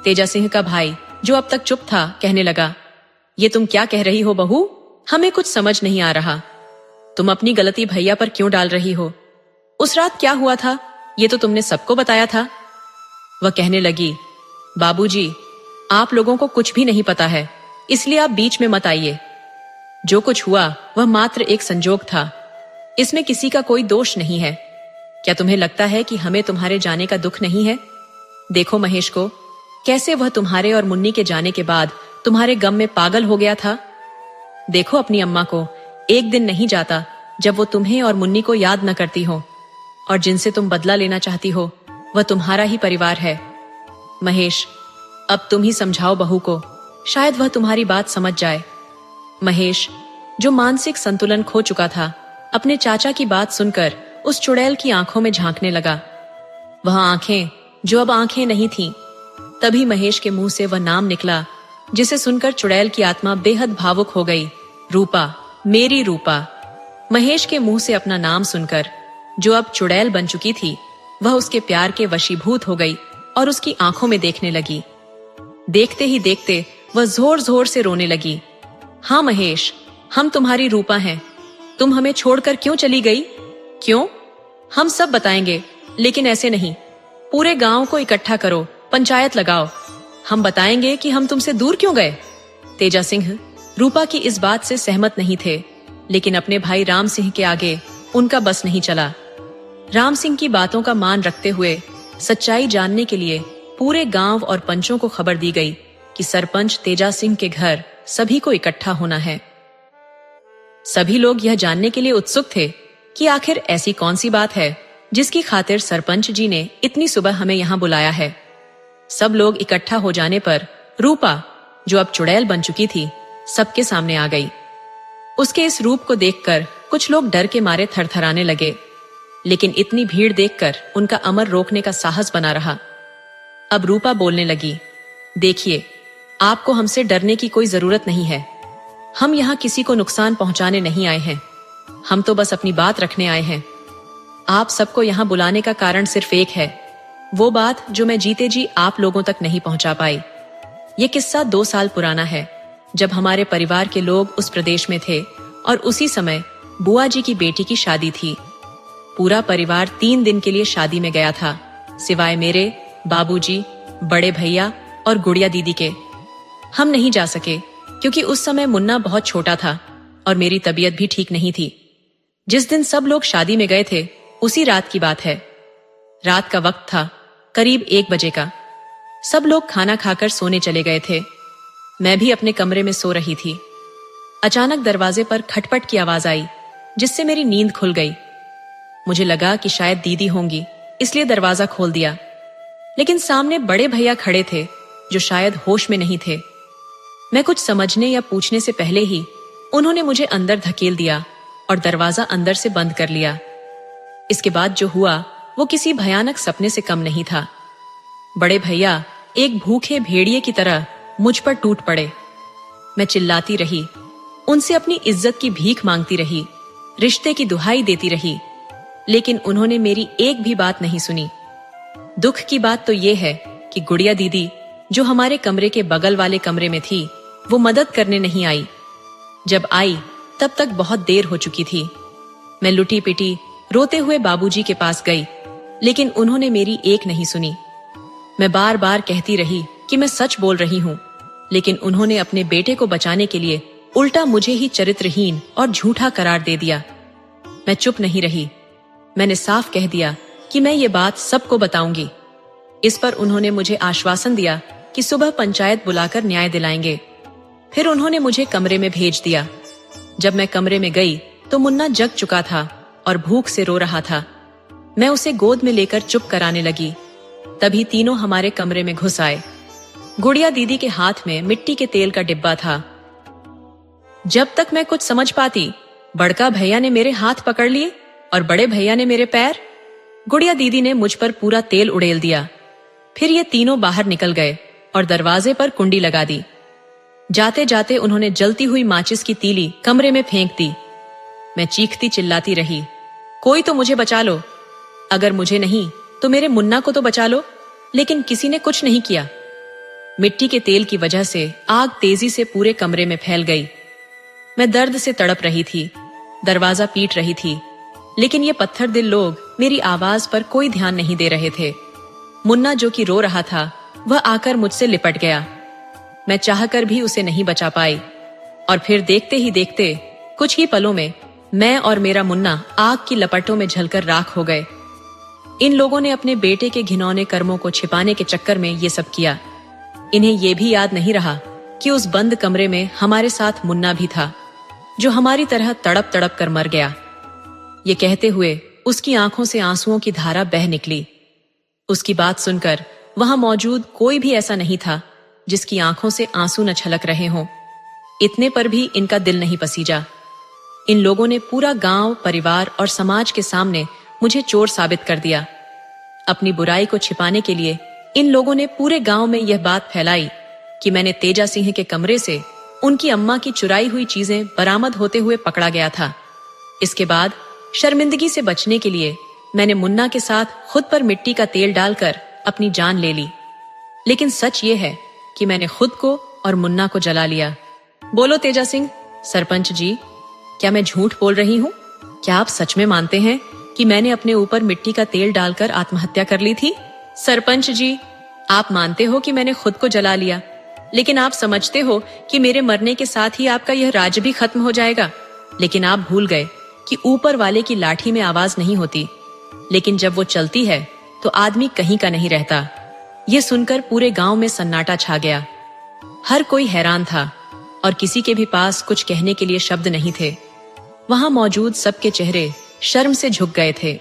तेजा सिंह का भाई, जो अब तक चुप था, कहने लगा, ये तुम क्या कह रही हो बहू? हमें कुछ समझ नहीं आ रहा। तुम अपनी गलती भैया पर क्यों डाल रही हो? उस रात क्या हुआ था ये तो तुमने सबको बताया था। वह कहने लगी, बाबूजी, आप लोगों को कुछ भी नहीं पता है, इसलिए आप बीच में मत आइए। जो कुछ हुआ वह मात्र एक संजोग था, इसमें किसी का कोई दोष नहीं है। क्या तुम्हें लगता है कि हमें तुम्हारे जाने का दुख नहीं है? देखो महेश को, कैसे वह तुम्हारे और मुन्नी के जाने के बाद तुम्हारे गम में पागल हो गया था। देखो अपनी अम्मा को, एक दिन नहीं जाता जब वो तुम्हें और मुन्नी को याद न करती हो, और जिनसे तुम बदला लेना चाहती हो वह तुम्हारा ही परिवार है। महेश, अब तुम ही समझाओ बहू को, शायद वह तुम्हारी बात समझ जाए। महेश, जो मानसिक संतुलन खो चुका था, अपने चाचा की बात सुनकर उस चुड़ैल की आंखों में झांकने लगा। वह आंखें जो अब आंखें नहीं थीं। तभी महेश के मुंह से वह नाम निकला जिसे सुनकर चुड़ैल की आत्मा बेहद भावुक हो गई, रूपा, मेरी रूपा। महेश के मुंह से अपना नाम सुनकर जो अब चुड़ैल बन चुकी थी, वह उसके प्यार के वशीभूत हो गई और उसकी आंखों में देखने लगी। देखते ही देखते वह जोर जोर से रोने लगी। हाँ महेश, हम तुम्हारी रूपा हैं। तुम हमें छोड़कर क्यों चली गई? क्यों? हम सब बताएंगे, लेकिन ऐसे नहीं। पूरे गांव को इकट्ठा करो, पंचायत लगाओ, हम बताएंगे कि हम तुमसे दूर क्यों गए। तेजा सिंह रूपा की इस बात से सहमत नहीं थे, लेकिन अपने भाई राम सिंह के आगे उनका बस नहीं चला। राम सिंह की बातों का मान रखते हुए सच्चाई जानने के लिए पूरे गांव और पंचों को खबर दी गई कि सरपंच तेजा सिंह के घर सभी को इकट्ठा होना है। सभी लोग यह जानने के लिए उत्सुक थे कि आखिर ऐसी कौन सी बात है जिसकी खातिर सरपंच जी ने इतनी सुबह हमें यहाँ बुलाया है। सब लोग इकट्ठा हो जाने पर रूपा, जो अब चुड़ैल बन चुकी थी, सबके सामने आ गई। उसके इस रूप को देखकर कुछ लोग डर के मारे थरथराने लगे, लेकिन इतनी भीड़ देखकर उनका अमर रोकने का साहस बना रहा। अब रूपा बोलने लगी, देखिए, आपको हमसे डरने की कोई जरूरत नहीं है। हम यहाँ किसी को नुकसान पहुंचाने नहीं आए हैं। हम तो बस अपनी बात रखने आए हैं। आप सबको यहाँ बुलाने का कारण सिर्फ एक है, वो बात जो मैं जीते जी आप लोगों तक नहीं पहुंचा पाई। ये किस्सा 2 साल पुराना है, जब हमारे परिवार के लोग उस प्रदेश में थे और उसी समय बुआ जी की बेटी की शादी थी। पूरा परिवार 3 दिन के लिए शादी में गया था, सिवाय मेरे, बाबूजी, बड़े भैया और गुड़िया दीदी के। हम नहीं जा सके क्योंकि उस समय मुन्ना बहुत छोटा था और मेरी तबीयत भी ठीक नहीं थी। जिस दिन सब लोग शादी में गए थे उसी रात की बात है। रात का वक्त था, करीब 1 बजे का। सब लोग खाना खाकर सोने चले गए थे। मैं भी अपने कमरे में सो रही थी। अचानक दरवाजे पर खटपट की आवाज आई, जिससे मेरी नींद खुल गई। मुझे लगा कि शायद दीदी होंगी, इसलिए दरवाजा खोल दिया। लेकिन सामने बड़े भैया खड़े थे जो शायद होश में नहीं थे। मैं कुछ समझने या पूछने से पहले ही उन्होंने मुझे अंदर धकेल दिया और दरवाजा अंदर से बंद कर लिया। इसके बाद जो हुआ वो किसी भयानक सपने से कम नहीं था। बड़े भैया एक भूखे भेड़िए की तरह मुझ पर टूट पड़े। मैं चिल्लाती रही, उनसे अपनी इज्जत की भीख मांगती रही, रिश्ते की दुहाई देती रही, लेकिन उन्होंने मेरी एक भी बात नहीं सुनी। दुख की बात तो ये है कि गुड़िया दीदी, जो हमारे कमरे के बगल वाले कमरे में थी, वो मदद करने नहीं आई। जब आई तब तक बहुत देर हो चुकी थी। मैं लुटी पिटी रोते हुए बाबूजी के पास गई, लेकिन उन्होंने मेरी एक नहीं सुनी। मैं बार बार कहती रही कि मैं सच बोल रही हूँ, लेकिन उन्होंने अपने बेटे को बचाने के लिए उल्टा मुझे ही चरित्रहीन और झूठा करार दे दिया। मैं चुप नहीं रही। मैंने साफ कह दिया कि मैं ये बात सबको बताऊंगी। इस पर उन्होंने मुझे आश्वासन दिया कि सुबह पंचायत बुलाकर न्याय दिलाएंगे। फिर उन्होंने मुझे कमरे में भेज दिया। जब मैं कमरे में गई तो मुन्ना जग चुका था और भूख से रो रहा था। मैं उसे गोद में लेकर चुप कराने लगी। तभी तीनों हमारे कमरे में घुस आए। गुड़िया दीदी के हाथ में मिट्टी के तेल का डिब्बा था। जब तक मैं कुछ समझ पाती, बड़का भैया ने मेरे हाथ पकड़ लिए और बड़े भैया ने मेरे पैर। गुड़िया दीदी ने मुझ पर पूरा तेल उड़ेल दिया। फिर ये तीनों बाहर निकल गए और दरवाजे पर कुंडी लगा दी। जाते जाते उन्होंने जलती हुई माचिस की तीली कमरे में फेंक दी। मैं चीखती चिल्लाती रही, कोई तो मुझे बचा लो। अगर मुझे नहीं तो मेरे मुन्ना को तो बचा लो। लेकिन किसी ने कुछ नहीं किया। मिट्टी के तेल की वजह से आग तेजी से पूरे कमरे में फैल गई। मैं दर्द से तड़प रही थी, दरवाजा पीट रही थी, लेकिन ये पत्थर दिल लोग मेरी आवाज पर कोई ध्यान नहीं दे रहे थे। मुन्ना जो कि रो रहा था, वह आकर मुझसे लिपट गया। मैं चाहकर भी उसे नहीं बचा पाई और फिर देखते ही देखते कुछ ही पलों में मैं और मेरा मुन्ना आग की लपटों में झलकर राख हो गए। इन लोगों ने अपने बेटे के घिनौने कर्मों को छिपाने के चक्कर में ये सब किया। इन्हें ये भी याद नहीं रहा कि उस बंद कमरे में हमारे साथ मुन्ना भी था, जो हमारी तरह तड़प तड़प कर मर गया। ये कहते हुए उसकी आंखों से आंसुओं की धारा बह निकली। उसकी बात सुनकर वहां मौजूद कोई भी ऐसा नहीं था जिसकी आंखों से आंसू न छलक रहे हों। इतने पर भी इनका दिल नहीं पसीजा। इन लोगों ने पूरा गांव, परिवार और समाज के सामने मुझे चोर साबित कर दिया। अपनी बुराई को छिपाने के लिए इन लोगों ने पूरे गांव में यह बात फैलाई कि मैंने तेजा सिंह के कमरे से उनकी अम्मा की चुराई हुई चीजें बरामद होते हुए पकड़ा गया था। इसके बाद शर्मिंदगी से बचने के लिए मैंने मुन्ना के साथ खुद पर मिट्टी का तेल डालकर अपनी जान ले ली। लेकिन सच ये है कि मैंने खुद को और मुन्ना को जला लिया। बोलो तेजा सिंह, सरपंच जी, क्या मैं झूठ बोल रही हूँ? क्या आप सच में मानते हैं कि मैंने अपने ऊपर मिट्टी का तेल डालकर आत्महत्या कर ली थी? सरपंच जी, आप मानते हो कि मैंने खुद को जला लिया, लेकिन आप समझते हो कि मेरे मरने के साथ ही आपका यह राज्य भी खत्म हो जाएगा। लेकिन आप भूल गए कि ऊपर वाले की लाठी में आवाज नहीं होती, लेकिन जब वो चलती है तो आदमी कहीं का नहीं रहता। ये सुनकर पूरे गांव में सन्नाटा छा गया। हर कोई हैरान था और किसी के भी पास कुछ कहने के लिए शब्द नहीं थे। वहां मौजूद सबके चेहरे शर्म से झुक गए थे।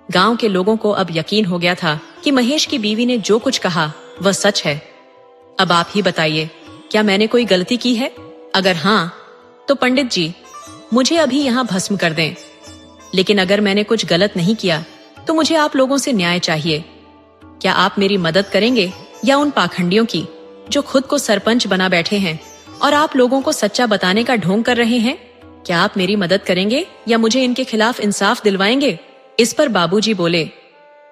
गांव के लोगों को अब यकीन हो गया था कि महेश की बीवी ने जो कुछ कहा वह सच है। अब आप ही बताइए, क्या मैंने कोई गलती की है? अगर हाँ, तो पंडित जी मुझे अभी यहाँ भस्म कर दें। लेकिन अगर मैंने कुछ गलत नहीं किया तो मुझे आप लोगों से न्याय चाहिए। क्या आप मेरी मदद करेंगे या उन पाखंडियों की जो खुद को सरपंच बना बैठे हैं और आप लोगों को सच्चा बताने का ढोंग कर रहे हैं। क्या आप मेरी मदद करेंगे या मुझे इनके खिलाफ इंसाफ दिलवाएंगे? इस पर बाबूजी बोले,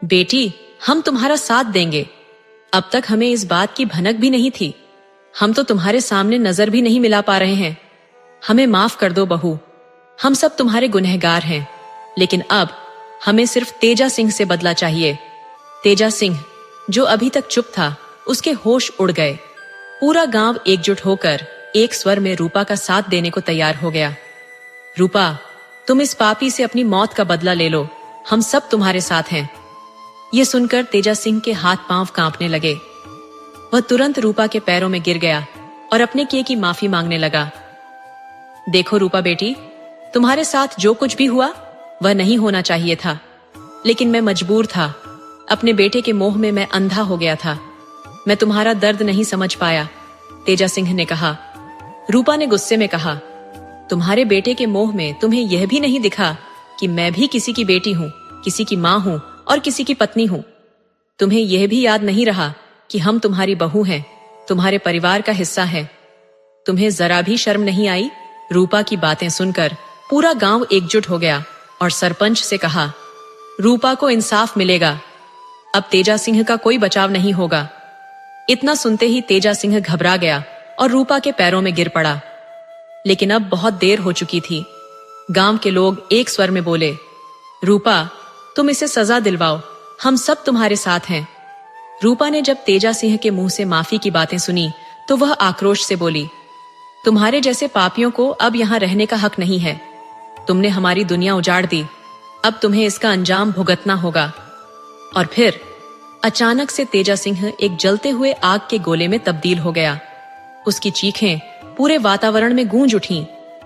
बेटी, हम तुम्हारा साथ देंगे। अब तक हमें इस बात की भनक भी नहीं थी। हम तो तुम्हारे सामने नजर भी नहीं मिला पा रहे हैं। हमें माफ कर दो बहू, हम सब तुम्हारे गुनहगार हैं, लेकिन अब हमें सिर्फ तेजा सिंह से बदला चाहिए। तेजा सिंह, जो अभी तक चुप था, उसके होश उड़ गए। पूरा गांव एकजुट होकर एक स्वर में रूपा का साथ देने को तैयार हो गया। रूपा, तुम इस पापी से अपनी मौत का बदला ले लो, हम सब तुम्हारे साथ हैं। ये सुनकर तेजा सिंह के हाथ पांव कांपने लगे। वह तुरंत रूपा के पैरों में गिर गया और अपने किए की माफी मांगने लगा। देखो रूपा बेटी, तुम्हारे साथ जो कुछ भी हुआ वह नहीं होना चाहिए था, लेकिन मैं मजबूर था। अपने बेटे के मोह में मैं अंधा हो गया था। मैं तुम्हारा दर्द नहीं समझ पाया, तेजा सिंह ने कहा। रूपा ने गुस्से में कहा, तुम्हारे बेटे के मोह में तुम्हें यह भी नहीं दिखा कि मैं भी किसी की बेटी हूँ, किसी की माँ हूँ और किसी की पत्नी हूँ। तुम्हें यह भी याद नहीं रहा कि हम तुम्हारी बहू हैं, तुम्हारे परिवार का हिस्सा हैं। तुम्हें जरा भी शर्म नहीं आई? रूपा की बातें सुनकर पूरा गांव एकजुट हो गया और सरपंच से कहा, रूपा को इंसाफ मिलेगा। अब तेजा सिंह का कोई बचाव नहीं होगा। इतना सुनते ही तेजा सिंह घबरा गया और रूपा के पैरों में गिर पड़ा। लेकिन अब बहुत देर हो चुकी थी। गांव के लोग एक स्वर में बोले, रूपा, तुम इसे सजा दिलवाओ, हम सब तुम्हारे साथ हैं। रूपा ने जब तेजा सिंह के मुंह से माफी की बातें सुनी तो वह आक्रोश से बोली, तुम्हारे जैसे पापियों को अब यहाँ रहने का हक नहीं है। तुमने हमारी दुनिया उजाड़ दी, अब तुम्हें इसका अंजाम भुगतना होगा। और फिर अचानक से तेजा सिंह एक जलते हुए आग के गोले में तब्दील हो गया। उसकी चीखें पूरे वातावरण में गूंज उठीं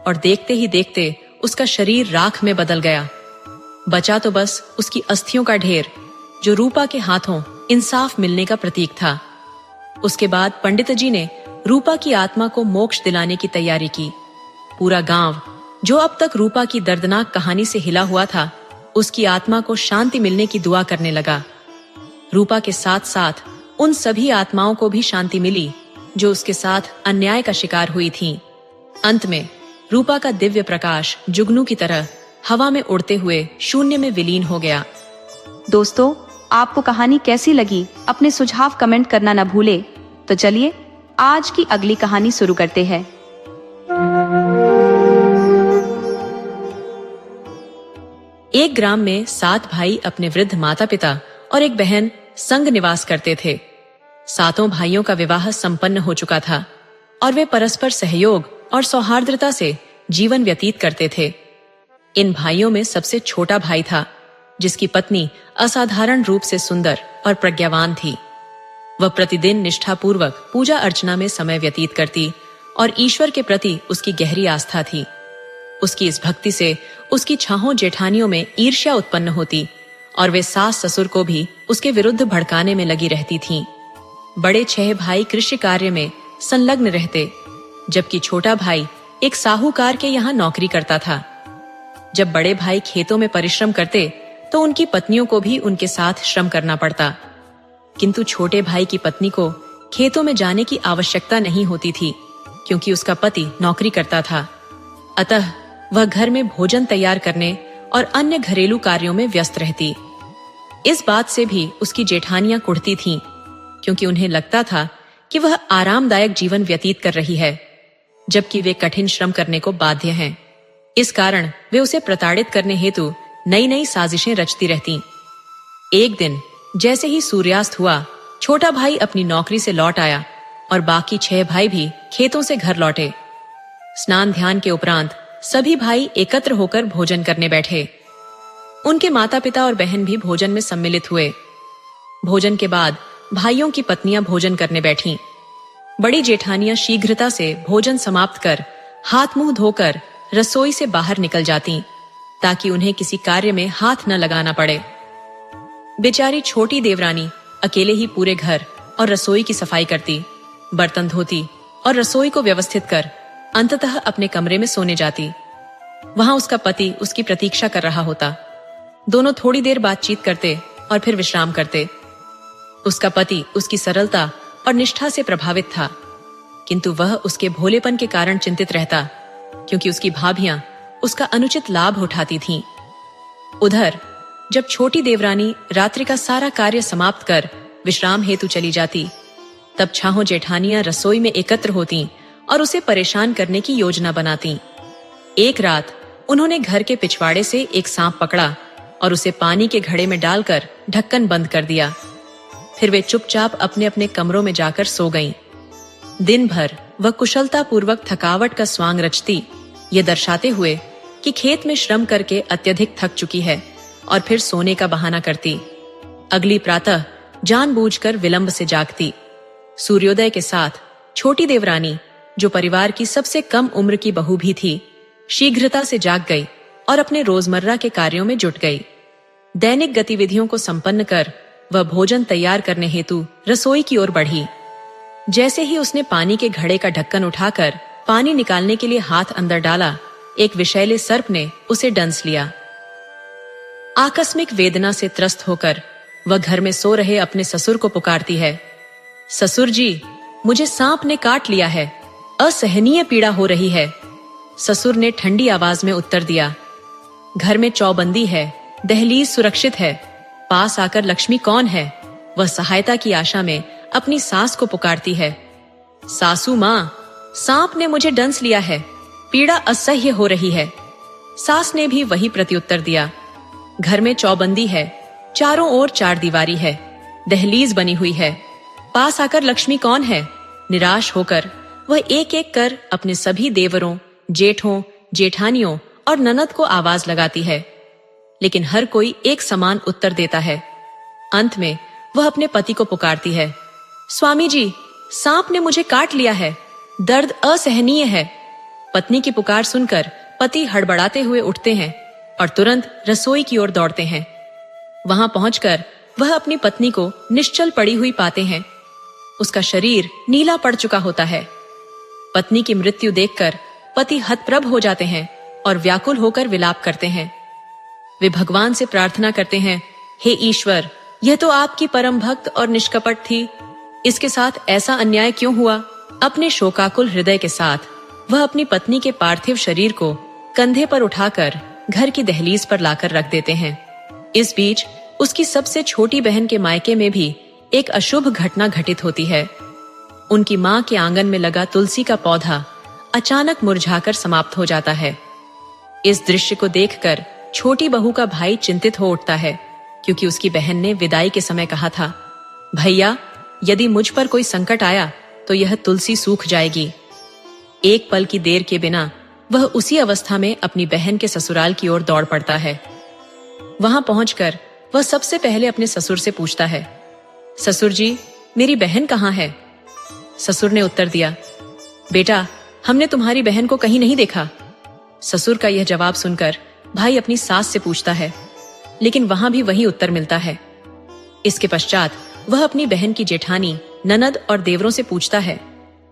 और देखते ही देखते उसका शरीर राख में बदल गया। बचा तो बस उसकी अस्थियों का ढेर, जो रूपा के हाथों इंसाफ मिलने का प्रतीक था। उसके बाद पंडित जी ने रूपा की आत्मा को मोक्ष दिलाने की तैयारी की। पूरा गांव, जो अब तक रूपा की दर्दनाक कहानी से हिला हुआ था, उसकी आत्मा को शांति मिलने की दुआ करने लगा। रूपा के साथ साथ उन सभी आत्माओं को भी शांति मिली जो उसके साथ अन्याय का शिकार हुई थीं। अंत में रूपा का दिव्य प्रकाश जुगनू की तरह हवा में उड़ते हुए शून्य में विलीन हो गया। दोस्तों, आपको कहानी कैसी लगी? अपने सुझाव कमेंट करना न भूले। तो चलिए आज की अगली कहानी शुरू करते हैं। एक ग्राम में 7 भाई अपने वृद्ध माता पिता और एक बहन संग निवास करते थे। 7 भाइयों का विवाह संपन्न हो चुका था और वे परस्पर सहयोग और सौहार्द्रता से जीवन व्यतीत करते थे। इन भाइयों में सबसे छोटा भाई था, जिसकी पत्नी असाधारण रूप से सुंदर और प्रज्ञावान थी। वह प्रतिदिन निष्ठापूर्वक पूजा अर्चना में समय व्यतीत करती और ईश्वर के प्रति उसकी गहरी आस्था थी। उसकी इस भक्ति से उसकी छहों जेठानियों में ईर्ष्या उत्पन्न होती और वे सास ससुर को भी उसके विरुद्ध भड़काने में लगी रहती थीं। बड़े 6 भाई कृषि कार्य में संलग्न रहते, जबकि छोटा भाई एक साहूकार के यहाँ नौकरी करता था। जब बड़े भाई खेतों में परिश्रम करते तो उनकी पत्नियों को भी उनके साथ श्रम करना पड़ता, किंतु छोटे भाई की पत्नी को खेतों में जाने की आवश्यकता नहीं होती थी, क्योंकि उसका पति नौकरी करता था। अतः वह घर में भोजन तैयार करने और अन्य घरेलू कार्यों में व्यस्त रहती। इस बात से भी उसकी जेठानियां कुढ़ती थीं, क्योंकि उन्हें लगता था कि वह आरामदायक जीवन व्यतीत कर रही है, जबकि वे कठिन श्रम करने को बाध्य हैं। इस कारण वे उसे प्रताड़ित करने हेतु नई नई साजिशें रचती रहतीं। एक दिन जैसे ही सूर्यास्त हुआ, छोटा भाई अपनी नौकरी से लौट आया और बाकी 6 भाई भी खेतों से घर लौटे। स्नान ध्यान के उपरांत सभी भाई एकत्र होकर भोजन करने बैठे। उनके माता पिता और बहन भी भोजन में सम्मिलित हुए। भोजन के बाद भाइयों की पत्नियां भोजन करने बैठीं। बड़ी जेठानियां शीघ्रता से भोजन समाप्त कर हाथ मुंह धोकर रसोई से बाहर निकल जातीं, ताकि उन्हें किसी कार्य में हाथ न लगाना पड़े। बेचारी छोटी देवरानी अकेले ही पूरे घर और रसोई की सफाई करती, बर्तन धोती और रसोई को व्यवस्थित कर अंततः अपने कमरे में सोने जाती। वहां उसका पति उसकी प्रतीक्षा कर रहा होता। दोनों थोड़ी देर बातचीत करते और फिर विश्राम करते। उसका पति उसकी सरलता और निष्ठा से प्रभावित था। किंतु वह उसके भोलेपन के कारण चिंतित रहता, क्योंकि उसकी भाभियां उसका अनुचित लाभ उठाती थीं। उधर जब छोटी देवरानी रात्रि का सारा कार्य समाप्त कर विश्राम हेतु चली जाती, तब छाहों जेठानियां रसोई में एकत्र होती और उसे परेशान करने की योजना बनाती। एक रात उन्होंने घर के पिछवाड़े से एक सांप पकड़ा और उसे पानी के घड़े में डालकर ढक्कन बंद कर दिया। फिर वे चुपचाप अपने अपने कमरों में जाकर सो गईं। दिन भर वह कुशलता पूर्वक थकावट का स्वांग रचती, ये दर्शाते हुए कि खेत में श्रम करके अत्यधिक थक चुकी है, और फिर सोने का बहाना करती। अगली प्रातः जानबूझकर विलंब से जागती। सूर्योदय के साथ छोटी देवरानी, जो परिवार की सबसे कम उम्र की बहू भी थी, शीघ्रता से जाग गई और अपने रोजमर्रा के कार्यों में जुट गई। दैनिक गतिविधियों को संपन्न कर वह भोजन तैयार करने हेतु रसोई की ओर बढ़ी। जैसे ही उसने पानी के घड़े का ढक्कन उठाकर पानी निकालने के लिए हाथ अंदर डाला, एक विषैले सर्प ने उसे डंस लिया। आकस्मिक वेदना से त्रस्त होकर वह घर में सो रहे अपने ससुर को पुकारती है, ससुर जी, मुझे सांप ने काट लिया है, असहनीय पीड़ा हो रही है। ससुर ने ठंडी आवाज में उत्तर दिया, घर में चौबंदी है, दहलीज सुरक्षित है, पास आकर लक्ष्मी कौन है? वह सहायता की आशा में अपनी सास को पुकारती है, सासू माँ, सांप ने मुझे डंस लिया है, पीड़ा असह्य हो रही है। सास ने भी वही प्रत्युत्तर दिया, घर में चौबंदी है, चारों ओर चार दीवारी है, दहलीज बनी हुई है, पास आकर लक्ष्मी कौन है? निराश होकर वह एक एक कर अपने सभी देवरों, जेठों, जेठानियों और ननद को आवाज लगाती है, लेकिन हर कोई एक समान उत्तर देता है। अंत में वह अपने पति को पुकारती है, स्वामी जी, सांप ने मुझे काट लिया है, दर्द असहनीय है। पत्नी की पुकार सुनकर पति हड़बड़ाते हुए उठते हैं और तुरंत रसोई की ओर दौड़ते हैं। वहां पहुंचकर वह अपनी पत्नी को निश्चल पड़ी हुई पाते हैं। उसका शरीर नीला पड़ चुका होता है। पत्नी की मृत्यु देखकर पति हतप्रभ हो जाते हैं और व्याकुल होकर विलाप करते हैं। वे भगवान से प्रार्थना करते हैं, हे ईश्वर, यह तो आपकी परम भक्त और निष्कपट थी, इसके साथ ऐसा अन्याय क्यों हुआ? अपने शोकाकुल हृदय के साथ वह अपनी पत्नी के पार्थिव शरीर को कंधे पर उठाकर घर की दहलीज पर लाकर रख देते हैं। इस बीच उसकी सबसे छोटी बहन के मायके में भी एक अशुभ घटना घटित होती है। उनकी मां के आंगन में लगा तुलसी का पौधा अचानक मुरझाकर समाप्त हो जाता है। इस दृश्य को देखकर छोटी बहू का भाई चिंतित हो उठता है, क्योंकि उसकी बहन ने विदाई के समय कहा था, भैया, यदि मुझ पर कोई संकट आया तो यह तुलसी सूख जाएगी। एक पल की देर के बिना वह उसी अवस्था में अपनी बहन के ससुराल की ओर दौड़ पड़ता है। वहां पहुंचकर वह सबसे पहले अपने ससुर से पूछता है, ससुर जी, मेरी बहन कहाँ है? ससुर ने उत्तर दिया, बेटा, हमने तुम्हारी बहन को कहीं नहीं देखा। ससुर का यह जवाब सुनकर भाई अपनी सास से पूछता है, लेकिन वहां भी वही उत्तर मिलता है। इसके पश्चात वह अपनी बहन की जेठानी, ननद और देवरों से पूछता है,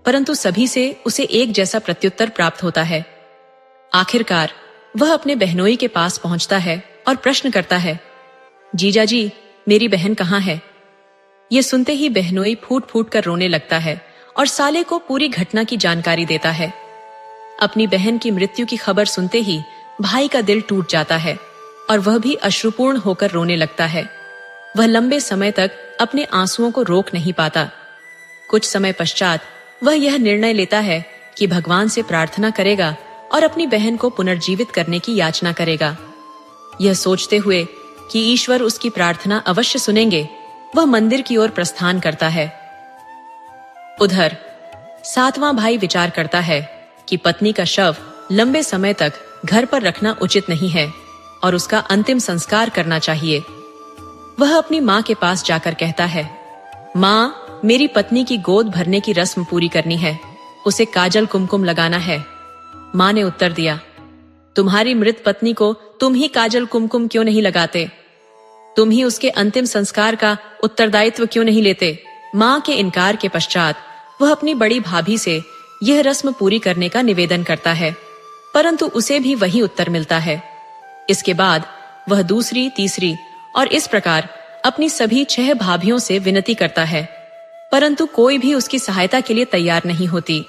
परंतु सभी से उसे एक जैसा प्रत्युत्तर प्राप्त होता है। आखिरकार वह अपने बहनोई के पास पहुंचता है और प्रश्न करता है, जीजा जी, मेरी बहन कहाँ है? ये सुनते ही बहनोई फूट फूट कर रोने लगता है और साले को पूरी घटना की जानकारी देता है। अपनी बहन की मृत्यु की खबर सुनते ही भाई का दिल टूट जाता है और वह भी अश्रुपूर्ण होकर रोने लगता है। वह लंबे समय तक अपने आंसुओं को रोक नहीं पाता। कुछ समय पश्चात वह यह निर्णय लेता है कि भगवान से प्रार्थना करेगा और अपनी बहन को पुनर्जीवित करने की याचना करेगा। यह सोचते हुए कि ईश्वर उसकी प्रार्थना अवश्य सुनेंगे, वह मंदिर की ओर प्रस्थान करता है। उधर सातवां भाई विचार करता है कि पत्नी का शव लंबे समय तक घर पर रखना उचित नहीं है और उसका अंतिम संस्कार करना चाहिए। वह अपनी माँ के पास जाकर कहता है, माँ, मेरी पत्नी की गोद भरने की रस्म पूरी करनी है, उसे काजल कुमकुम लगाना है। माँ ने उत्तर दिया, तुम्हारी मृत पत्नी को तुम ही काजल कुमकुम क्यों नहीं लगाते? तुम ही उसके अंतिम संस्कार का उत्तरदायित्व क्यों नहीं लेते? माँ के इनकार के पश्चात वह अपनी बड़ी भाभी से यह रस्म पूरी करने का निवेदन करता है, परंतु उसे भी वही उत्तर मिलता है। इसके बाद वह दूसरी, तीसरी और इस प्रकार अपनी सभी 6 भाभियों से विनती करता है, परंतु कोई भी उसकी सहायता के लिए तैयार नहीं होती।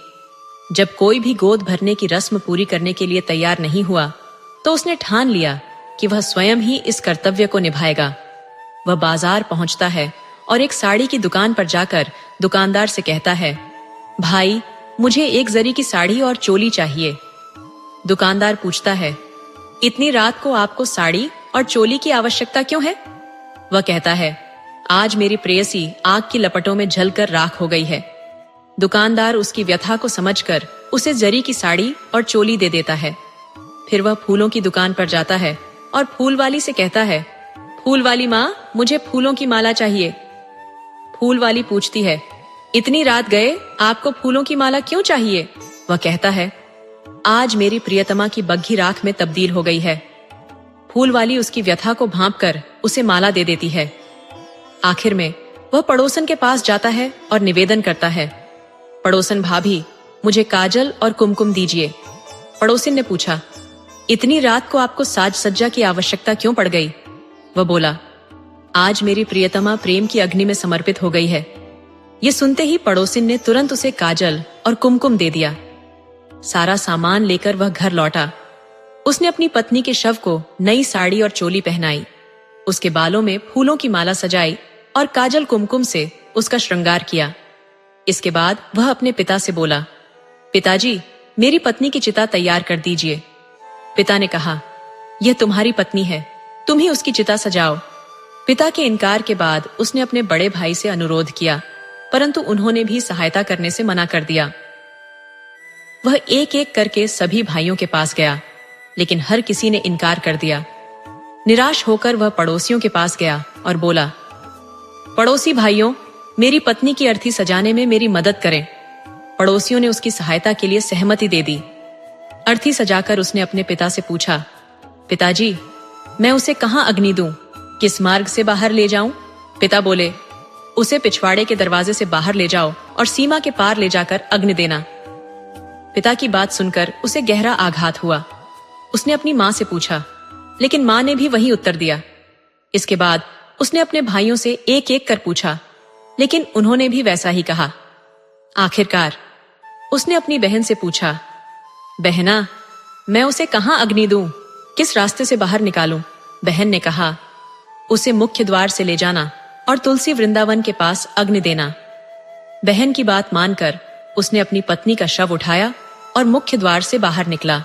जब कोई भी गोद भरने की रस्म पूरी करने के लिए तैयार नहीं हुआ तो उसने ठान लिया कि वह स्वयं ही इस कर्तव्य को निभाएगा। वह बाजार पहुंचता है और एक साड़ी की दुकान पर जाकर दुकानदार से कहता है, भाई मुझे एक जरी की साड़ी और चोली चाहिए। दुकानदार पूछता है, इतनी रात को आपको साड़ी और चोली की आवश्यकता क्यों है? वह कहता है, आज मेरी प्रेयसी आग की लपटों में जलकर राख हो गई है। दुकानदार उसकी व्यथा को समझकर उसे जरी की साड़ी और चोली दे देता है। फिर वह फूलों की दुकान पर जाता है और फूल वाली से कहता है, फूल वाली माँ, मुझे फूलों की माला चाहिए। फूल वाली पूछती है, इतनी रात गए आपको फूलों की माला क्यों चाहिए? वह कहता है, आज मेरी प्रियतमा की बग्घी राख में तब्दील हो गई है। फूल वाली उसकी व्यथा को भांपकर उसे माला दे देती है। आखिर में वह पड़ोसन के पास जाता है और निवेदन करता है, पड़ोसन भाभी, मुझे काजल और कुमकुम दीजिए। पड़ोसिन ने पूछा, इतनी रात को आपको साज सज्जा की आवश्यकता क्यों पड़ गई? वह बोला, आज मेरी प्रियतमा प्रेम की अग्नि में समर्पित हो गई है। ये सुनते ही पड़ोसिन ने तुरंत उसे काजल और कुमकुम दे दिया। सारा सामान लेकर वह घर लौटा। उसने अपनी पत्नी के शव को नई साड़ी और चोली पहनाई, उसके बालों में फूलों की माला सजाई और काजल कुमकुम से उसका श्रृंगार किया। इसके बाद वह अपने पिता से बोला, पिताजी, मेरी पत्नी की चिता तैयार कर दीजिए। पिता ने कहा, यह तुम्हारी पत्नी है, तुम ही उसकी चिता सजाओ। पिता के इनकार के बाद उसने अपने बड़े भाई से अनुरोध किया, परंतु उन्होंने भी सहायता करने से मना कर दिया। वह एक एक करके सभी भाइयों के पास गया, लेकिन हर किसी ने इनकार कर दिया। निराश होकर वह पड़ोसियों के पास गया और बोला, पड़ोसी भाइयों, मेरी पत्नी की अर्थी सजाने में मेरी मदद करें। पड़ोसियों ने उसकी सहायता के लिए सहमति दे दी। अर्थी सजाकर उसने अपने पिता से पूछा, पिताजी, मैं उसे कहां अग्नि दूं? किस मार्ग से बाहर ले जाऊं? पिता बोले, उसे पिछवाड़े के दरवाजे से बाहर ले जाओ और सीमा के पार ले जाकर अग्नि देना। पिता की बात सुनकर उसे गहरा आघात हुआ। उसने अपनी मां से पूछा, लेकिन मां ने भी वही उत्तर दिया। इसके बाद उसने अपने भाइयों से एक एक कर पूछा, लेकिन उन्होंने भी वैसा ही कहा। आखिरकार उसने अपनी बहन से पूछा, बहना, मैं उसे कहां अग्नि दूं? किस रास्ते से बाहर निकालूं? बहन ने कहा, उसे मुख्य द्वार से ले जाना और तुलसी वृंदावन के पास अग्नि देना। बहन की बात मानकर उसने अपनी पत्नी का शव उठाया और मुख्य द्वार से बाहर निकला।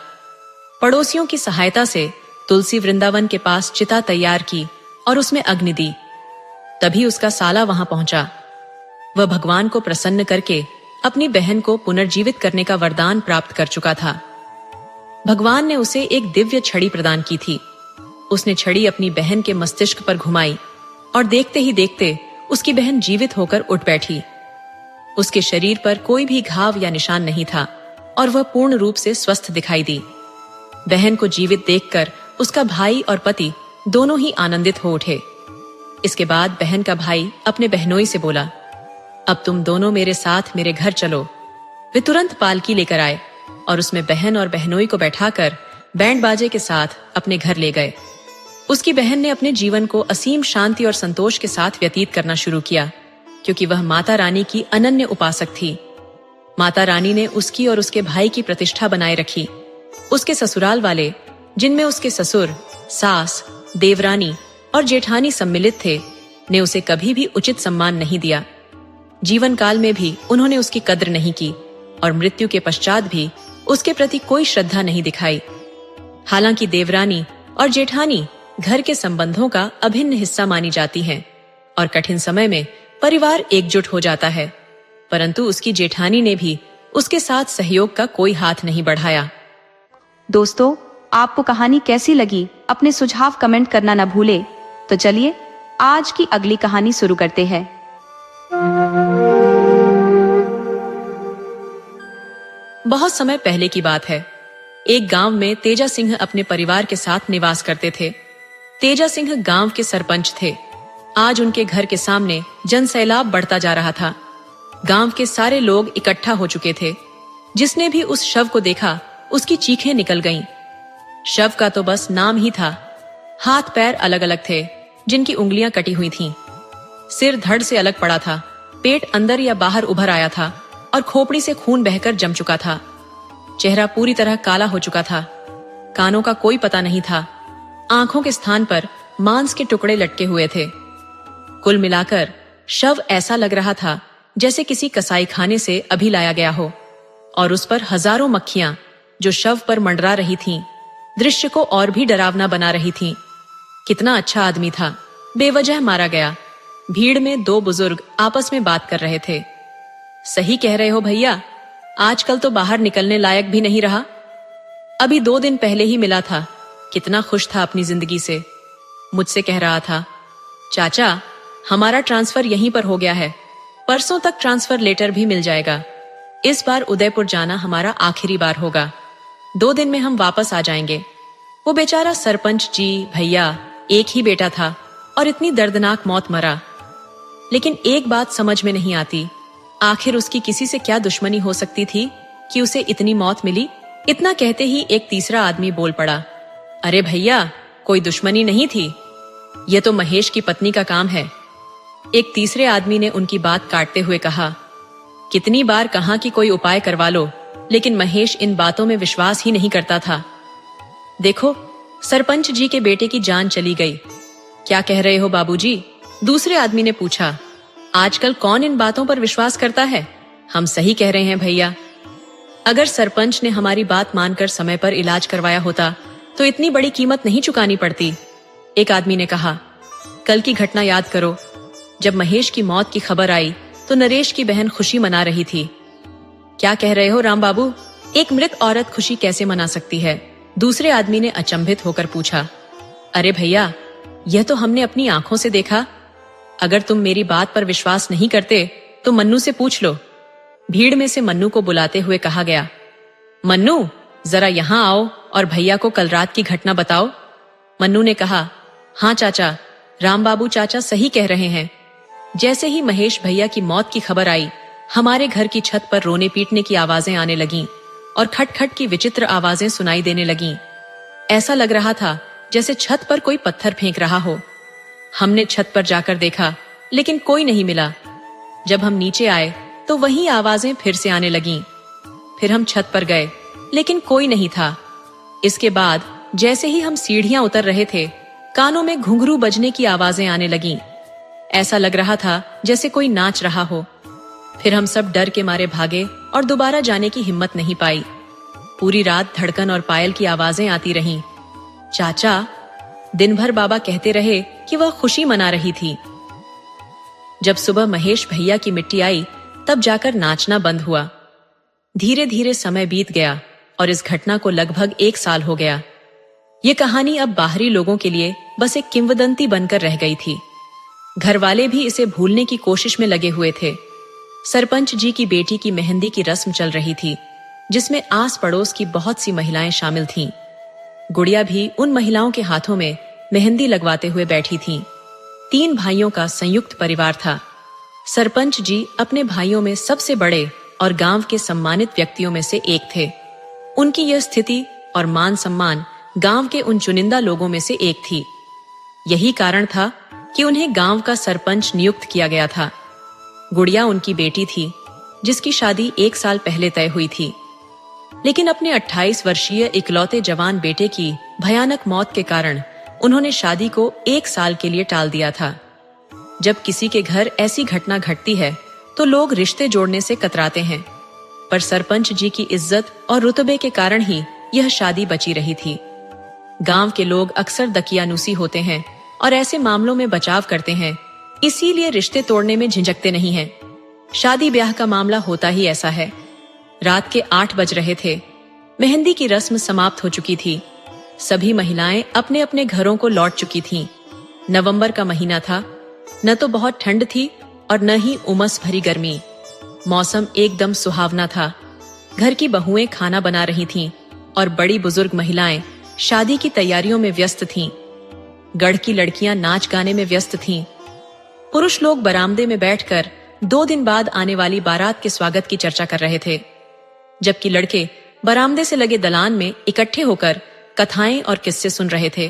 पड़ोसियों की सहायता से तुलसी वृंदावन के पास चिता तैयार की और उसमें अग्नि दी। तभी उसका साला वहां पहुंचा। वह भगवान को प्रसन्न करके अपनी बहन को पुनर्जीवित करने का वरदान प्राप्त कर चुका था। भगवान ने उसे एक दिव्य छड़ी प्रदान की थी। उसने छड़ी अपनी बहन के मस्तिष्क पर घुमाई और देखते ही देखते उसकी बहन जीवित होकर उठ बैठी। उसके शरीर पर कोई भी घाव या निशान नहीं था और वह पूर्ण रूप से स्वस्थ दिखाई दी। बहन को जीवित देखकर उसका भाई और पति दोनों ही आनंदित हो उठे। इसके बाद बहन का भाई अपने बहनोई से बोला, अब तुम दोनों मेरे साथ मेरे घर चलो। वे तुरंत पालकी लेकर आए और उसमें बहन और बहनोई को बैठाकर बैंड बाजे के साथ अपने घर ले गए। उसकी बहन ने अपने जीवन को असीम शांति और संतोष के साथ व्यतीत करना शुरू किया, क्योंकि वह माता रानी की अनन्य उपासक थी। माता रानी ने उसकी और उसके भाई की प्रतिष्ठा बनाए रखी। उसके ससुराल वाले, जिनमें उसके ससुर, सास, देवरानी और जेठानी सम्मिलित थे, ने उसे कभी भी उचित सम्मान नहीं दिया। जीवन काल में भी उन्होंने उसकी कद्र नहीं की और मृत्यु के पश्चात भी उसके प्रति कोई श्रद्धा नहीं दिखाई। हालांकि देवरानी और जेठानी घर के संबंधों का अभिन्न हिस्सा मानी जाती हैं और कठिन समय में परिवार एकजुट हो जाता है, परंतु उसकी जेठानी ने भी उसके साथ सहयोग का कोई हाथ नहीं बढ़ाया। दोस्तों, आपको कहानी कैसी लगी? अपने सुझाव कमेंट करना न भूले। तो चलिए आज की अगली कहानी शुरू करते हैं। बहुत समय पहले की बात है। एक गांव में तेजा सिंह अपने परिवार के साथ निवास करते थे। तेजा सिंह गांव के सरपंच थे। आज उनके घर के सामने जनसैलाब बढ़ता जा रहा था। गांव के सारे लोग इकट्ठा हो चुके थे। जिसने भी उस शव को देखा उसकी चीखें निकल गईं। शव का तो बस नाम ही था। हाथ पैर अलग अलग थे, जिनकी उंगलियां कटी हुई थीं। सिर धड़ से अलग पड़ा था पेट अंदर या बाहर उभर आया था और खोपड़ी से खून बहकर जम चुका था। चेहरा पूरी तरह काला हो चुका था। कानों का कोई पता नहीं था। आंखों के स्थान पर मांस के टुकड़े लटके हुए थे। कुल मिलाकर शव ऐसा लग रहा था जैसे किसी कसाई खाने से अभी लाया गया हो, और उस पर हजारों मक्खियां जो शव पर मंडरा रही थीं, दृश्य को और भी डरावना बना रही थीं। कितना अच्छा आदमी था, बेवजह मारा गया। भीड़ में दो बुजुर्ग आपस में बात कर रहे थे। सही कह रहे हो भैया, आजकल तो बाहर निकलने लायक भी नहीं रहा। अभी 2 दिन पहले ही मिला था, कितना खुश था अपनी जिंदगी से। मुझसे कह रहा था, चाचा हमारा ट्रांसफर यहीं पर हो गया है, परसों तक ट्रांसफर लेटर भी मिल जाएगा। इस बार उदयपुर जाना हमारा आखिरी बार होगा, 2 दिन में हम वापस आ जाएंगे। वो बेचारा सरपंच जी भैया, एक ही बेटा था और इतनी दर्दनाक मौत मरा। लेकिन एक बात समझ में नहीं आती, आखिर उसकी किसी से क्या दुश्मनी हो सकती थी कि उसे इतनी मौत मिली। इतना कहते ही एक तीसरा आदमी बोल पड़ा, अरे भैया कोई दुश्मनी नहीं थी, यह तो महेश की पत्नी का काम है। एक तीसरे आदमी ने उनकी बात काटते हुए कहा, कितनी बार कहा कि कोई उपाय करवा लो, लेकिन महेश इन बातों में विश्वास ही नहीं करता था। देखो सरपंच जी के बेटे की जान चली गई। क्या कह रहे हो बाबूजी? दूसरे आदमी ने पूछा। आजकल कौन इन बातों पर विश्वास करता है? हम सही कह रहे हैं भैया। अगर सरपंच ने हमारी बात मानकर समय पर इलाज करवाया होता तो इतनी बड़ी कीमत नहीं चुकानी पड़ती। एक आदमी ने कहा, कल की घटना याद करो। जब महेश की मौत की खबर आई तो नरेश की बहन खुशी मना रही थी। क्या कह रहे हो राम बाबू? एक मृत औरत खुशी कैसे मना सकती है? दूसरे आदमी ने अचंभित होकर पूछा। अरे भैया, यह तो हमने अपनी आंखों से देखा। अगर तुम मेरी बात पर विश्वास नहीं करते तो मन्नू से पूछ लो। भीड़ में से मन्नू को बुलाते हुए कहा गया, मन्नू जरा यहाँ आओ और भैया को कल रात की घटना बताओ। मन्नू ने कहा, हाँ चाचा, राम बाबू चाचा सही कह रहे हैं। जैसे ही महेश भैया की मौत की खबर आई, हमारे घर की छत पर रोने पीटने की आवाजें आने लगीं और खटखट की विचित्र आवाजें सुनाई देने लगीं। ऐसा लग रहा था जैसे छत पर कोई पत्थर फेंक रहा हो। हमने छत पर जाकर देखा, लेकिन कोई नहीं मिला। जब हम नीचे आए तो वही आवाजें फिर से आने लगीं। फिर हम छत पर गए, लेकिन कोई नहीं था। इसके बाद जैसे ही हम सीढ़ियां उतर रहे थे, कानों में घुंघरू बजने की आवाजें आने लगीं। ऐसा लग रहा था जैसे कोई नाच रहा हो। फिर हम सब डर के मारे भागे और दोबारा जाने की हिम्मत नहीं पाई। पूरी रात धड़कन और पायल की आवाजें आती रहीं। चाचा, दिन भर बाबा कहते रहे कि वह खुशी मना रही थी। जब सुबह महेश भैया की मिट्टी आई, तब जाकर नाचना बंद हुआ। धीरे धीरे समय बीत गया और इस घटना को लगभग 1 साल हो गया। ये कहानी अब बाहरी लोगों के लिए बस एक किंवदंती बनकर रह गई थी। घर वाले भी इसे भूलने की कोशिश में लगे हुए थे। सरपंच जी की बेटी की मेहंदी की रस्म चल रही थी, जिसमें आस पड़ोस की बहुत सी महिलाएं शामिल थीं। गुड़िया भी उन महिलाओं के हाथों में मेहंदी लगवाते हुए बैठी थीं। 3 भाइयों का संयुक्त परिवार था। सरपंच जी अपने भाइयों में सबसे बड़े और गांव के सम्मानित व्यक्तियों में से एक थे। उनकी यह स्थिति और मान सम्मान गांव के उन चुनिंदा लोगों में से एक थी। यही कारण था कि उन्हें गांव का सरपंच नियुक्त किया गया था। गुड़िया उनकी बेटी थी, जिसकी शादी 1 साल पहले तय हुई थी। लेकिन अपने 28 वर्षीय इकलौते जवान बेटे की भयानक मौत के कारण उन्होंने शादी को 1 साल के लिए टाल दिया था। जब किसी के घर ऐसी घटना घटती है तो लोग रिश्ते जोड़ने से कतराते हैं, पर सरपंच जी की इज्जत और रुतबे के कारण ही यह शादी बची रही थी। गांव के लोग अक्सर दकियानूसी होते हैं और ऐसे मामलों में बचाव करते हैं, इसीलिए रिश्ते तोड़ने में झिझकते नहीं हैं। शादी ब्याह का मामला होता ही ऐसा है। रात के 8 बज रहे थे। मेहंदी की रस्म समाप्त हो चुकी थी। सभी महिलाएं अपने अपने घरों को लौट चुकी थीं। नवंबर का महीना था। न तो बहुत ठंड थी और न ही उमस भरी गर्मी। मौसम एकदम सुहावना था। घर की बहुएं खाना बना रही थीं और बड़ी बुजुर्ग महिलाएं शादी की तैयारियों में व्यस्त थीं। गढ़ की लड़कियां नाच गाने में व्यस्त थीं। पुरुष लोग बरामदे में बैठकर 2 दिन बाद आने वाली बारात के स्वागत की चर्चा कर रहे थे, जबकि लड़के बरामदे से लगे दलान में इकट्ठे होकर कथाएं और किस्से सुन रहे थे।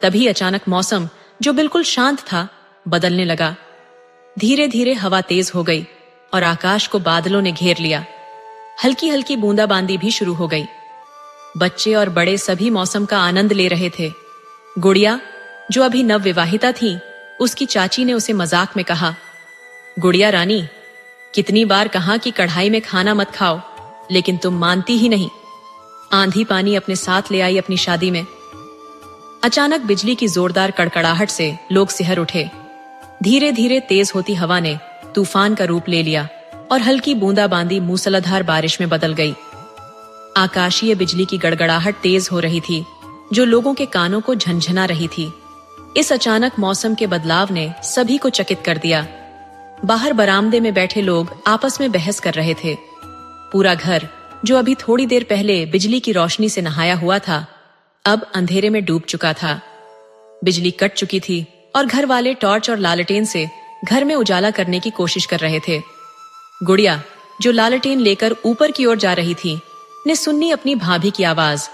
तभी अचानक मौसम, जो बिल्कुल शांत था, बदलने लगा। धीरे धीरे हवा तेज हो गई और आकाश को बादलों ने घेर लिया। हल्की हल्की बूंदाबांदी भी शुरू हो गई। बच्चे और बड़े सभी मौसम का आनंद ले रहे थे। गुड़िया, जो अभी नवविवाहिता थी, उसकी चाची ने उसे मजाक में कहा, गुड़िया रानी, कितनी बार कहा कि कढ़ाई में खाना मत खाओ, लेकिन तुम मानती ही नहीं। आंधी पानी अपने साथ ले आई अपनी शादी में। अचानक बिजली की जोरदार कड़कड़ाहट से लोग सिहर उठे। धीरे धीरे तेज होती हवा ने तूफान का रूप ले लिया और हल्की बूंदाबांदी मूसलाधार बारिश में बदल गई। आकाशीय बिजली की गड़गड़ाहट तेज हो रही थी, जो लोगों के कानों को झंझना रही थी। इस अचानक मौसम के बदलाव ने सभी को चकित कर दिया। बाहर बरामदे में बैठे लोग आपस में बहस कर रहे थे। पूरा घर, जो अभी थोड़ी देर पहले बिजली की रोशनी से नहाया हुआ था, अब अंधेरे में डूब चुका था। बिजली कट चुकी थी और घर वाले टॉर्च और लालटेन से घर में उजाला करने की कोशिश कर रहे थे। गुड़िया, जो लालटेन लेकर ऊपर की ओर जा रही थी, ने सुनी अपनी भाभी की आवाज,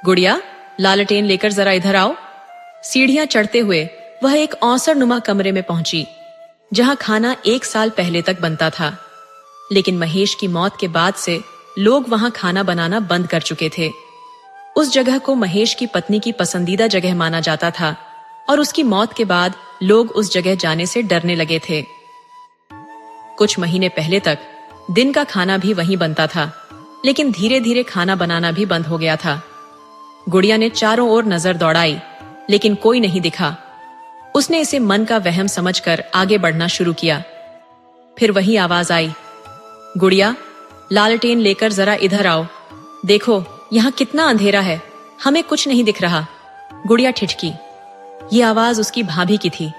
गुड़िया, लालटेन लेकर जरा इधर आओ। सीढ़ियां चढ़ते हुए वह एक औसड़नुमा कमरे में पहुंची, जहां खाना 1 साल पहले तक बनता था। लेकिन महेश की मौत के बाद से लोग वहां खाना बनाना बंद कर चुके थे। उस जगह को महेश की पत्नी की पसंदीदा जगह माना जाता था और उसकी मौत के बाद लोग उस जगह जाने से डरने लगे थे। कुछ महीने पहले तक दिन का खाना भी वहीं बनता था, लेकिन धीरे धीरे खाना बनाना भी बंद हो गया था। गुड़िया ने चारों ओर नजर दौड़ाई, लेकिन कोई नहीं दिखा। उसने इसे मन का वहम समझकर आगे बढ़ना शुरू किया। फिर वही आवाज आई, गुड़िया, लालटेन लेकर जरा इधर आओ। देखो, यहाँ कितना अंधेरा है, हमें कुछ नहीं दिख रहा। गुड़िया ठिठकी। ये आवाज उसकी भाभी की थी।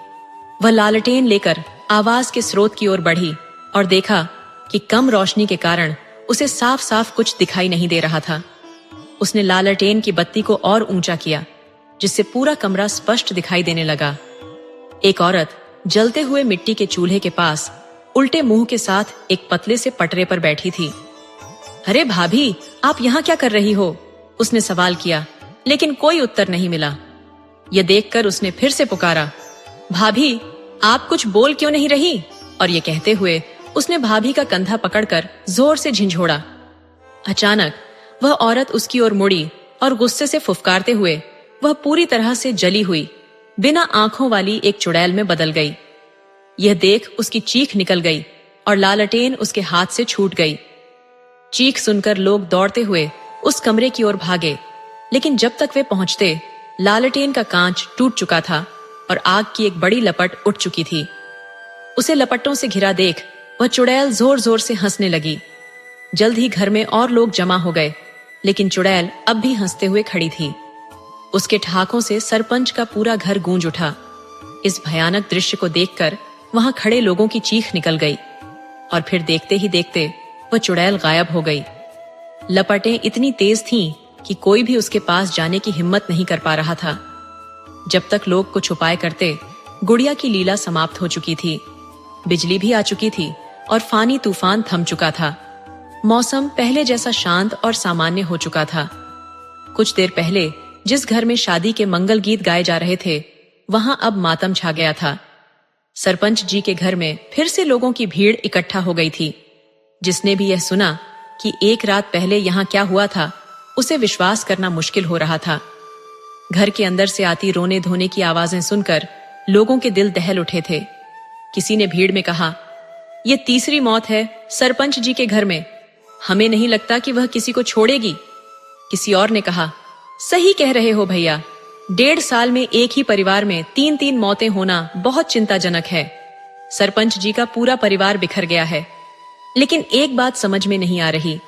वह लालटेन लेकर आवाज के स्रोत की ओर बढ़ी और देखा कि कम रोशनी के कारण उसे साफ साफ कुछ दिखाई नहीं दे रहा था। उसने लालटेन की बत्ती को और ऊंचा किया, जिससे पूरा कमरा स्पष्ट दिखाई देने लगा। एक औरत जलते हुए मिट्टी के चूल्हे के पास उल्टे मुंह के साथ एक पतले से पटरे पर बैठी थी। अरे भाभी, आप यहाँ क्या कर रही हो? उसने सवाल किया, लेकिन कोई उत्तर नहीं मिला। यह देखकर उसने फिर से पुकारा, भाभी, आप कुछ बोल क्यों नहीं रही? और ये कहते हुए उसने भाभी का कंधा पकड़कर जोर से झिंझोड़ा। अचानक वह औरत उसकी ओर मुड़ी और गुस्से से फुफकारते हुए वह पूरी तरह से जली हुई, बिना आंखों वाली एक चुड़ैल में बदल गई। यह देख उसकी चीख निकल गई और लालटेन उसके हाथ से छूट गई। चीख सुनकर लोग दौड़ते हुए उस कमरे की ओर भागे, लेकिन जब तक वे पहुंचते, लालटेन का कांच टूट चुका था और आग की एक बड़ी लपट उठ चुकी थी। उसे लपटों से घिरा देख वह चुड़ैल जोर जोर से हंसने लगी। जल्द ही घर में और लोग जमा हो गए, लेकिन चुड़ैल अब भी हंसते हुए खड़ी थी। उसके ठहाकों से सरपंच का पूरा घर गूंज उठा। इस भयानक दृश्य को देखकर वहां खड़े लोगों की चीख निकल गई और फिर देखते ही देखते वह चुड़ैल गायब हो गई। लपटें इतनी तेज थीं कि कोई भी उसके पास जाने की हिम्मत नहीं कर पा रहा था। जब तक लोग कुछ उपाय करते, गुड़िया की लीला समाप्त हो चुकी थी। बिजली भी आ चुकी थी और फानी तूफान थम चुका था। मौसम पहले जैसा शांत और सामान्य हो चुका था। कुछ देर पहले जिस घर में शादी के मंगल गीत गाए जा रहे थे, वहां अब मातम छा गया था। सरपंच जी के घर में फिर से लोगों की भीड़ इकट्ठा हो गई थी। जिसने भी यह सुना कि एक रात पहले यहाँ क्या हुआ था, उसे विश्वास करना मुश्किल हो रहा था। घर के अंदर से आती रोने धोने की आवाजें सुनकर लोगों के दिल दहल उठे थे। किसी ने भीड़ में कहा, यह तीसरी मौत है सरपंच जी के घर में, हमें नहीं लगता कि वह किसी को छोड़ेगी। किसी और ने कहा, सही कह रहे हो भैया, 1.5 साल में एक ही परिवार में 3-3 मौतें होना बहुत चिंताजनक है। सरपंच जी का पूरा परिवार बिखर गया है। लेकिन एक बात समझ में नहीं आ रही,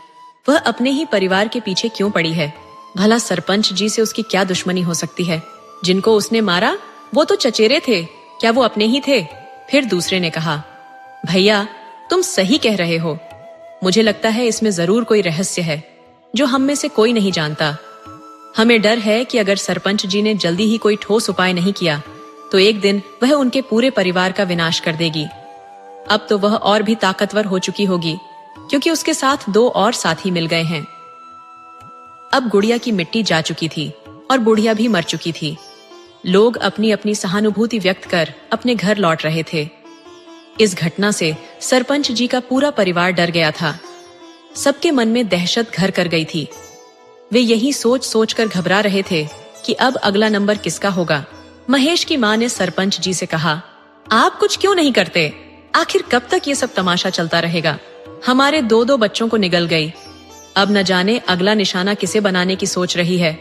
वह अपने ही परिवार के पीछे क्यों पड़ी है? भला सरपंच जी से उसकी क्या दुश्मनी हो सकती है? जिनको उसने मारा वो तो चचेरे थे, क्या वो अपने ही थे? फिर दूसरे ने कहा, भैया तुम सही कह रहे हो, मुझे लगता है इसमें जरूर कोई रहस्य है जो हम में से कोई नहीं जानता। हमें डर है कि अगर सरपंच जी ने जल्दी ही कोई ठोस उपाय नहीं किया तो एक दिन वह उनके पूरे परिवार का विनाश कर देगी। अब तो वह और भी ताकतवर हो चुकी होगी, क्योंकि उसके साथ 2 और साथी मिल गए हैं। अब गुड़िया की मिट्टी जा चुकी थी और बुढ़िया भी मर चुकी थी। लोग अपनी अपनी सहानुभूति व्यक्त कर अपने घर लौट रहे थे। इस घटना से सरपंच जी का पूरा परिवार डर गया था। सबके मन में दहशत घर कर गई थी। वे यही सोच सोच कर घबरा रहे थे कि अब अगला नंबर किसका होगा। महेश की मां ने सरपंच जी से कहा, आप कुछ क्यों नहीं करते? आखिर कब तक ये सब तमाशा चलता रहेगा? हमारे 2-2 बच्चों को निगल गई। अब न जाने अगला निशाना किसे बनाने की सोच रही है।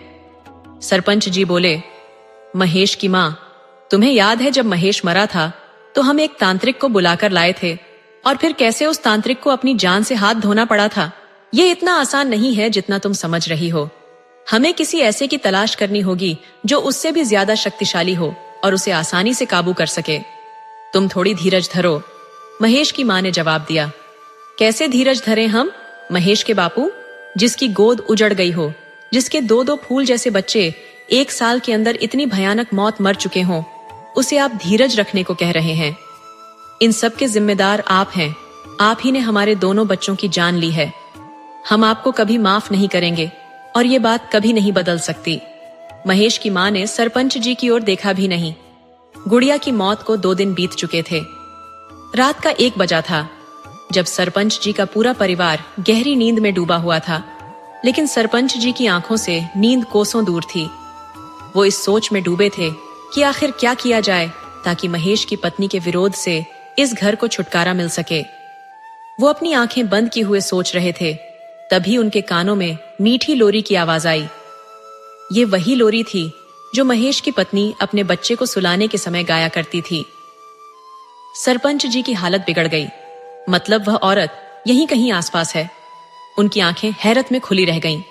सरपंच जी बोले, महेश की मां, तुम्हें याद है जब महेश मरा था तो हम एक तांत्रिक को बुलाकर लाए थे और फिर कैसे उस तांत्रिक को अपनी जान से हाथ धोना पड़ा था। ये इतना आसान नहीं है जितना तुम समझ रही हो। हमें किसी ऐसे की तलाश करनी होगी जो उससे भी ज्यादा शक्तिशाली हो और उसे आसानी से काबू कर सके। तुम थोड़ी धीरज धरो, महेश की मां ने जवाब दिया। कैसे धीरज धरें हम? महेश के बापू, जिसकी गोद उजड़ गई हो, जिसके 2-2 फूल जैसे बच्चे 1 साल के अंदर इतनी भयानक मौत मर चुके हों, उसे आप धीरज रखने को कह रहे हैं। इन सब के जिम्मेदार आप हैं। आप ही ने हमारे दोनों बच्चों की जान ली है। हम आपको कभी माफ नहीं करेंगे और ये बात कभी नहीं बदल सकती। महेश की मां ने सरपंच जी की ओर देखा भी नहीं। गुड़िया की मौत को 2 दिन बीत चुके थे। रात का 1 बजा था जब सरपंच जी का पूरा परिवार गहरी नींद में डूबा हुआ था, लेकिन सरपंच जी की आंखों से नींद कोसों दूर थी। वो इस सोच में डूबे थे कि आखिर क्या किया जाए ताकि महेश की पत्नी के विरोध से इस घर को छुटकारा मिल सके। वो अपनी आंखें बंद किए हुए सोच रहे थे, तभी उनके कानों में मीठी लोरी की आवाज आई। ये वही लोरी थी जो महेश की पत्नी अपने बच्चे को सुलाने के समय गाया करती थी। सरपंच जी की हालत बिगड़ गई। मतलब वह औरत यहीं कहीं आसपास है। उनकी आंखें हैरत में खुली रह गईं।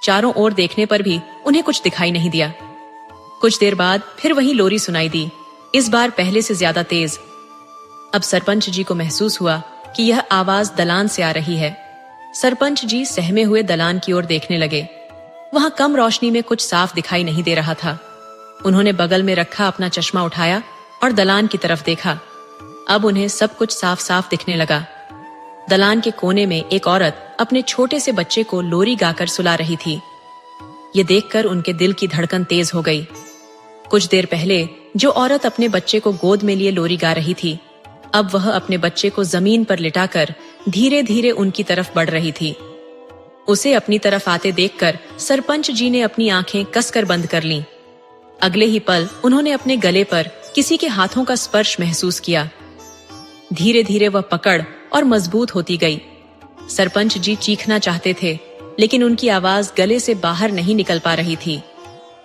चारों ओर देखने पर भी उन्हें कुछ दिखाई नहीं दिया। कुछ देर बाद फिर वही लोरी सुनाई दी, इस बार पहले से ज्यादा तेज। अब सरपंच जी को महसूस हुआ कि यह आवाज दलान से आ रही है। सरपंच जी सहमे हुए दलान की ओर देखने लगे। वहां कम रोशनी में कुछ साफ दिखाई नहीं दे रहा था। उन्होंने बगल में रखा अपना चश्मा उठाया और दलान की तरफ देखा। अब उन्हें सब कुछ साफ साफ दिखने लगा। दलान के कोने में एक औरत अपने छोटे से बच्चे को लोरी गाकर सुला रही थी। ये देखकर उनके दिल की धड़कन तेज हो गई। कुछ देर पहले जो औरत अपने बच्चे को गोद में लिए लोरी गा रही थी, अब वह अपने बच्चे को जमीन पर लिटाकर धीरे धीरे उनकी तरफ बढ़ रही थी। उसे अपनी तरफ आते देखकर सरपंच जी ने अपनी आंखें कसकर बंद कर लीं। अगले ही पल उन्होंने अपने गले पर किसी के हाथों का स्पर्श महसूस किया। धीरे धीरे वह पकड़ और मजबूत होती गई। सरपंच जी चीखना चाहते थे, लेकिन उनकी आवाज गले से बाहर नहीं निकल पा रही थी।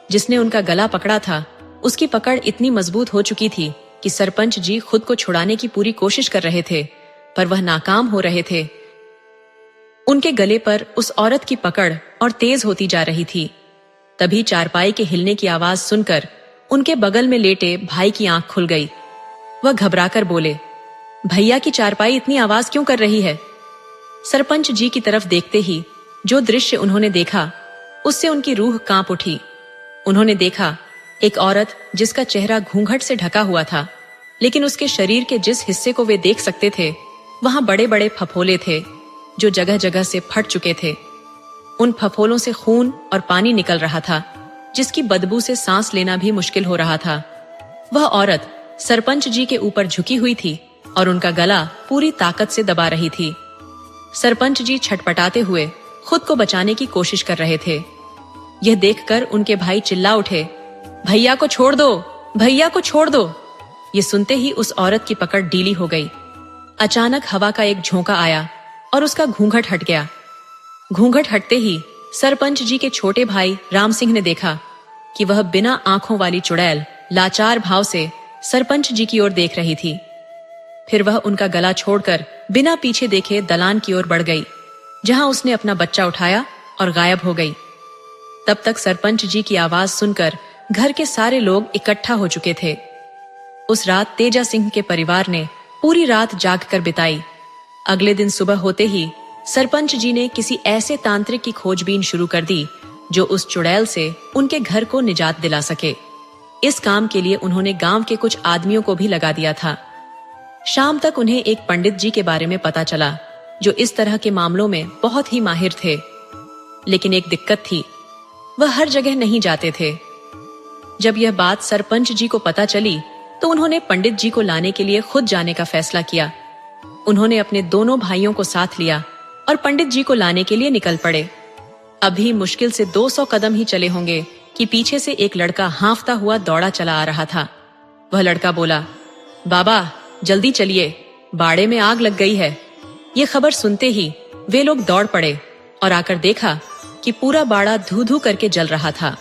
जिसने उनका गला पकड़ा था, उसकी पकड़ इतनी मजबूत हो चुकी थी कि सरपंच जी खुद को छुड़ाने की पूरी कोशिश कर रहे थे, पर वह नाकाम हो रहे थे। उनके गले पर उस औरत की पकड़ और तेज होती जा रही थी। तभी चारपाई के हिलने की आवाज सुनकर उनके बगल में लेटे भाई की आंख खुल गई। वह घबराकर बोले, भैया की चारपाई इतनी आवाज क्यों कर रही है? सरपंच जी की तरफ देखते ही जो दृश्य उन्होंने देखा, उससे उनकी रूह कांप उठी। उन्होंने देखा एक औरत जिसका चेहरा घूंघट से ढका हुआ था, लेकिन उसके शरीर के जिस हिस्से को वे देख सकते थे, वहां बड़े बड़े फफोले थे जो जगह जगह से फट चुके थे। उन फफोलों से खून और पानी निकल रहा था, जिसकी बदबू से सांस लेना भी मुश्किल हो रहा था। वह औरत सरपंच जी के ऊपर झुकी हुई थी और उनका गला पूरी ताकत से दबा रही थी। सरपंच जी छटपटाते हुए खुद को बचाने की कोशिश कर रहे थे। यह देखकर उनके भाई चिल्ला उठे, भैया को छोड़ दो, भैया को छोड़ दो। ये सुनते ही उस औरत की पकड़ ढीली हो गई। अचानक हवा का एक झोंका आया और उसका घूंघट हट गया। घूंघट हटते ही सरपंच जी के छोटे भाई राम सिंह ने देखा कि वह बिना आंखों वाली चुड़ैल लाचार भाव से सरपंच जी की ओर देख रही थी। फिर वह उनका गला छोड़कर बिना पीछे देखे दलान की ओर बढ़ गई, जहां उसने अपना बच्चा उठाया और गायब हो गई। तब तक सरपंच जी की आवाज सुनकर घर के सारे लोग इकट्ठा हो चुके थे। उस रात तेजा सिंह के परिवार ने पूरी रात जागकर बिताई। अगले दिन सुबह होते ही सरपंच जी ने किसी ऐसे तांत्रिक की खोजबीन शुरू कर दी जो उस चुड़ैल से उनके घर को निजात दिला सके। इस काम के लिए उन्होंने गांव के कुछ आदमियों को भी लगा दिया था। शाम तक उन्हें एक पंडित जी के बारे में पता चला जो इस तरह के मामलों में बहुत ही माहिर थे। लेकिन एक दिक्कत थी, वह हर जगह नहीं जाते थे। जब यह बात सरपंच जी को पता चली तो तो उन्होंने पंडित जी को लाने के लिए खुद जाने का फैसला किया। उन्होंने अपने दोनों भाइयों को साथ लिया और पंडित जी को लाने के लिए निकल पड़े। अभी मुश्किल से 200 कदम ही चले होंगे कि पीछे से एक लड़का हांफता हुआ दौड़ा चला आ रहा था। वह लड़का बोला, बाबा जल्दी चलिए, बाड़े में आग लग गई है। ये खबर सुनते ही वे लोग दौड़ पड़े और आकर देखा कि पूरा बाड़ा धू धू करके जल रहा था।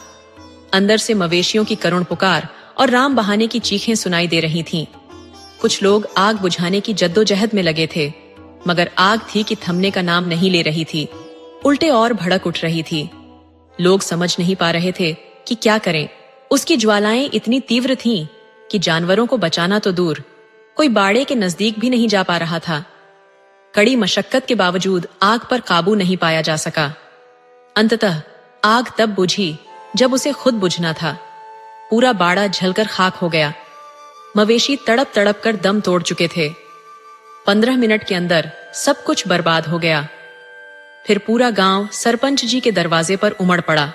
अंदर से मवेशियों की करुण पुकार और राम बहाने की चीखें सुनाई दे रही थीं। कुछ लोग आग बुझाने की जद्दोजहद में लगे थे, मगर आग थी कि थमने का नाम नहीं ले रही थी, उल्टे और भड़क उठ रही थी। लोग समझ नहीं पा रहे थे कि क्या करें। उसकी ज्वालाएं इतनी तीव्र थीं कि जानवरों को बचाना तो दूर, कोई बाड़े के नजदीक भी नहीं जा पा रहा था। कड़ी मशक्कत के बावजूद आग पर काबू नहीं पाया जा सका। अंततः आग तब बुझी जब उसे खुद बुझना था। पूरा बाड़ा जलकर खाक हो गया। मवेशी तड़प तड़प कर दम तोड़ चुके थे। 15 मिनट के अंदर सब कुछ बर्बाद हो गया। फिर पूरा गांव सरपंच जी के दरवाजे पर उमड़ पड़ा।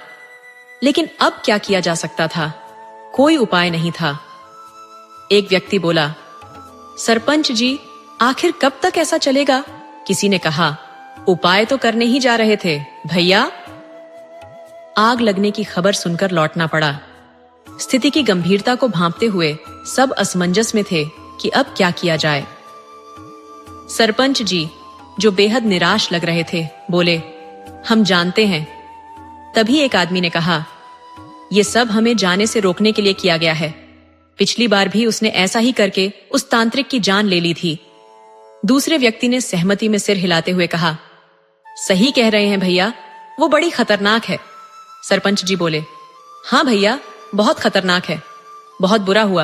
लेकिन अब क्या किया जा सकता था? कोई उपाय नहीं था। एक व्यक्ति बोला, सरपंच जी आखिर कब तक ऐसा चलेगा? किसी ने कहा, उपाय तो करने ही जा रहे थे भैया। आग लगने की खबर सुनकर लौटना पड़ा। स्थिति की गंभीरता को भांपते हुए सब असमंजस में थे कि अब क्या किया जाए। सरपंच जी, जो बेहद निराश लग रहे थे, बोले, हम जानते हैं। तभी एक आदमी ने कहा, यह सब हमें जाने से रोकने के लिए किया गया है। पिछली बार भी उसने ऐसा ही करके उस तांत्रिक की जान ले ली थी। दूसरे व्यक्ति ने सहमति में सिर हिलाते हुए कहा, सही कह रहे हैं भैया, वो बड़ी खतरनाक है। सरपंच जी बोले, हाँ भैया, बहुत खतरनाक है। बहुत बुरा हुआ,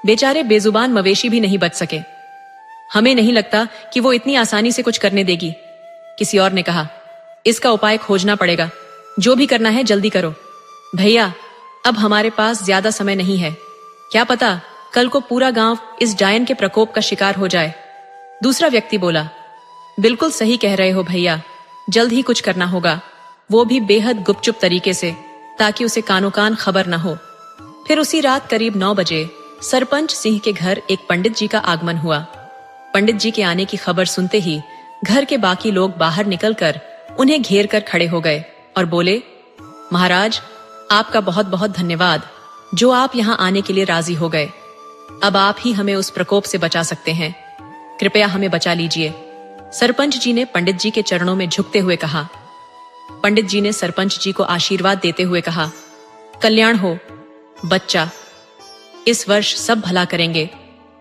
बेचारे बेजुबान मवेशी भी नहीं बच सके। हमें नहीं लगता कि वो इतनी आसानी से कुछ करने देगी। किसी और ने कहा, इसका उपाय खोजना पड़ेगा, जो भी करना है जल्दी करो। भैया, अब हमारे पास ज्यादा समय नहीं है। क्या पता कल को पूरा गांव इस डायन के प्रकोप का शिकार हो जाए। दूसरा व्यक्ति बोला, बिल्कुल सही कह रहे हो भैया, जल्द ही कुछ करना होगा, वो भी बेहद गुपचुप तरीके से, ताकि उसे कानो कान खबर न हो। फिर उसी रात करीब 9 बजे सरपंच सिंह के घर एक पंडित जी का आगमन हुआ। पंडित जी के आने की खबर सुनते ही घर के बाकी लोग बाहर निकलकर उन्हें घेर कर खड़े हो गए और बोले, महाराज, आपका बहुत बहुत धन्यवाद, जो आप यहाँ आने के लिए राजी हो गए। अब आप ही हमें उस प्रकोप से बचा सकते हैं। कृपया हमें बचा लीजिए। सरपंच जी ने पंडित जी के चरणों में झुकते हुए कहा। पंडित जी ने सरपंच जी को आशीर्वाद देते हुए कहा, कल्याण हो बच्चा, इस वर्ष सब भला करेंगे,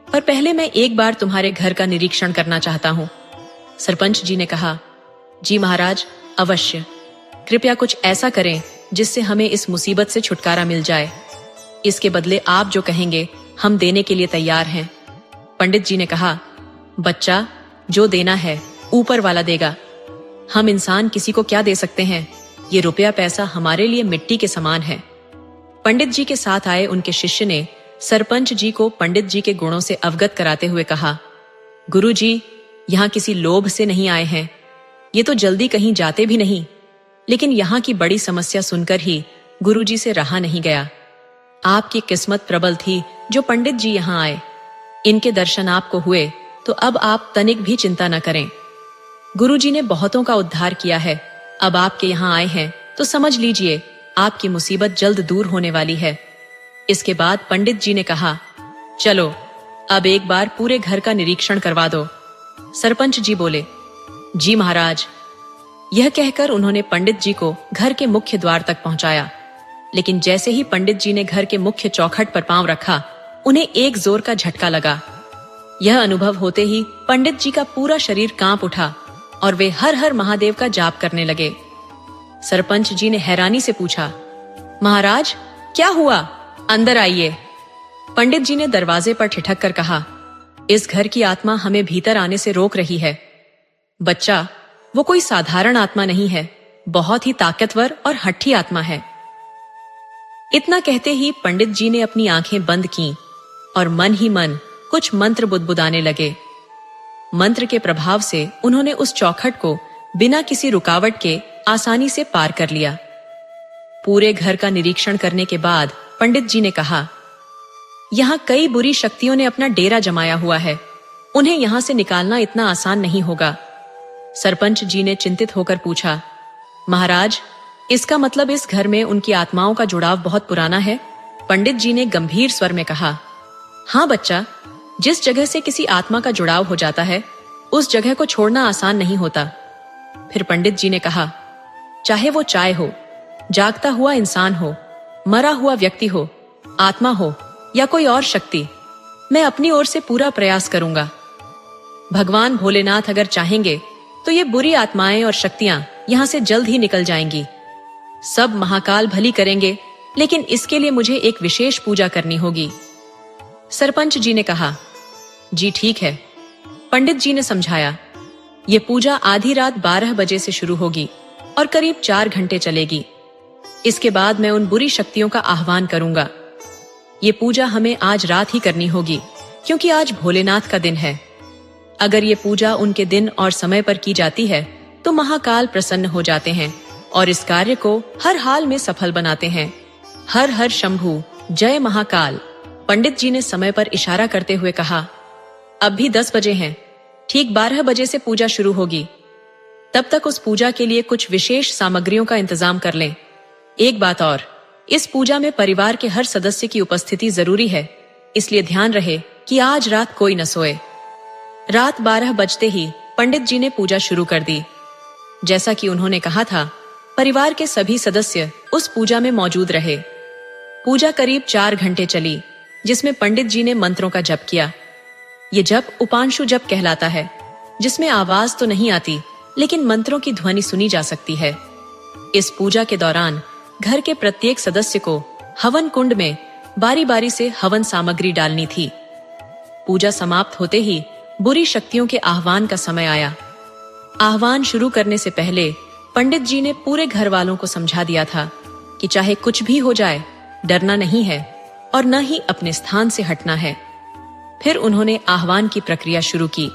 पर पहले मैं एक बार तुम्हारे घर का निरीक्षण करना चाहता हूं। सरपंच जी ने कहा, जी महाराज, अवश्य। कृपया कुछ ऐसा करें जिससे हमें इस मुसीबत से छुटकारा मिल जाए। इसके बदले आप जो कहेंगे हम देने के लिए तैयार हैं। पंडित जी ने कहा, बच्चा, जो देना है ऊपर वाला देगा। हम इंसान किसी को क्या दे सकते हैं? ये रुपया पैसा हमारे लिए मिट्टी के समान है। पंडित जी के साथ आए उनके शिष्य ने सरपंच जी को पंडित जी के गुणों से अवगत कराते हुए कहा, गुरु जी, यहाँ किसी लोभ से नहीं आए हैं। ये तो जल्दी कहीं जाते भी नहीं, लेकिन यहाँ की बड़ी समस्या सुनकर ही गुरु जी से रहा नहीं गया। आपकी किस्मत प्रबल थी जो पंडित जी यहाँ आए। इनके दर्शन आपको हुए तो अब आप तनिक भी चिंता न करें। गुरुजी ने बहुतों का उद्धार किया है। अब आपके यहाँ आए हैं तो समझ लीजिए आपकी मुसीबत जल्द दूर होने वाली है। इसके बाद पंडित जी ने कहा, चलो अब एक बार पूरे घर का निरीक्षण करवा दो। सरपंच जी बोले, जी महाराज। यह कहकर उन्होंने पंडित जी को घर के मुख्य द्वार तक पहुंचाया। लेकिन जैसे ही पंडित जी ने घर के मुख्य चौखट पर पांव रखा, उन्हें एक जोर का झटका लगा। यह अनुभव होते ही पंडित जी का पूरा शरीर कांप उठा और वे हर हर महादेव का जाप करने लगे। सरपंच जी ने हैरानी से पूछा, महाराज क्या हुआ? अंदर आइए। पंडित जी ने दरवाजे पर ठिठक कर कहा, इस घर की आत्मा हमें भीतर आने से रोक रही है। बच्चा, वो कोई साधारण आत्मा नहीं है, बहुत ही ताकतवर और हठी आत्मा है। इतना कहते ही पंडित जी ने अपनी आंखें बंद की और मन ही मन कुछ मंत्र बुदबुदाने लगे। मंत्र के प्रभाव से उन्होंने उस चौखट को बिना किसी रुकावट के आसानी से पार कर लिया। पूरे घर का निरीक्षण करने के बाद पंडित जी ने कहा, यहाँ कई बुरी शक्तियों ने अपना डेरा जमाया हुआ है। उन्हें यहाँ से निकालना इतना आसान नहीं होगा। सरपंच जी ने चिंतित होकर पूछा, महाराज, इसका मतलब इस घर में उनकी आत्माओं का जुड़ाव बहुत पुराना है? पंडित जी ने गंभीर स्वर में कहा, हाँ बच्चा, जिस जगह से किसी आत्मा का जुड़ाव हो जाता है उस जगह को छोड़ना आसान नहीं होता। फिर पंडित जी ने कहा, चाहे वो चाय हो, जागता हुआ इंसान हो, मरा हुआ व्यक्ति हो, आत्मा हो या कोई और शक्ति, मैं अपनी ओर से पूरा प्रयास करूंगा। भगवान भोलेनाथ अगर चाहेंगे तो ये बुरी आत्माएं और शक्तियां यहां से जल्द ही निकल जाएंगी। सब महाकाल भली करेंगे, लेकिन इसके लिए मुझे एक विशेष पूजा करनी होगी। सरपंच जी ने कहा, जी ठीक है। पंडित जी ने समझाया, ये पूजा आधी रात 12 बजे से शुरू होगी और करीब 4 घंटे चलेगी। इसके बाद मैं उन बुरी शक्तियों का आह्वान करूंगा। ये पूजा हमें आज रात ही करनी होगी, क्योंकि आज भोलेनाथ का दिन है। अगर ये पूजा उनके दिन और समय पर की जाती है तो महाकाल प्रसन्न हो जाते हैं और इस कार्य को हर हाल में सफल बनाते हैं। हर हर शंभू, जय महाकाल। पंडित जी ने समय पर इशारा करते हुए कहा, अब भी 10 बजे हैं, ठीक 12 बजे से पूजा शुरू होगी। तब तक उस पूजा के लिए कुछ विशेष सामग्रियों का इंतजाम कर लें। एक बात और, इस पूजा में परिवार के हर सदस्य की उपस्थिति जरूरी है, इसलिए ध्यान रहे कि आज रात कोई न सोए। रात 12 बजते ही पंडित जी ने पूजा शुरू कर दी। जैसा कि उन्होंने कहा था, परिवार के सभी सदस्य उस पूजा में मौजूद रहे। पूजा करीब 4 घंटे चली, जिसमें पंडित जी ने मंत्रों का जप किया। ये जप उपांशु जप कहलाता है, जिसमें आवाज तो नहीं आती, लेकिन मंत्रों की ध्वनि सुनी जा सकती है। इस पूजा के दौरान घर के प्रत्येक सदस्य को हवन कुंड में बारी बारी से हवन सामग्री डालनी थी। पूजा समाप्त होते ही बुरी शक्तियों के आह्वान का समय आया। आह्वान शुरू करने से पहले पंडित जी ने पूरे घर वालों को समझा दिया था कि चाहे कुछ भी हो जाए, डरना नहीं है और न ही अपने स्थान से हटना है। फिर उन्होंने आह्वान की प्रक्रिया शुरू की,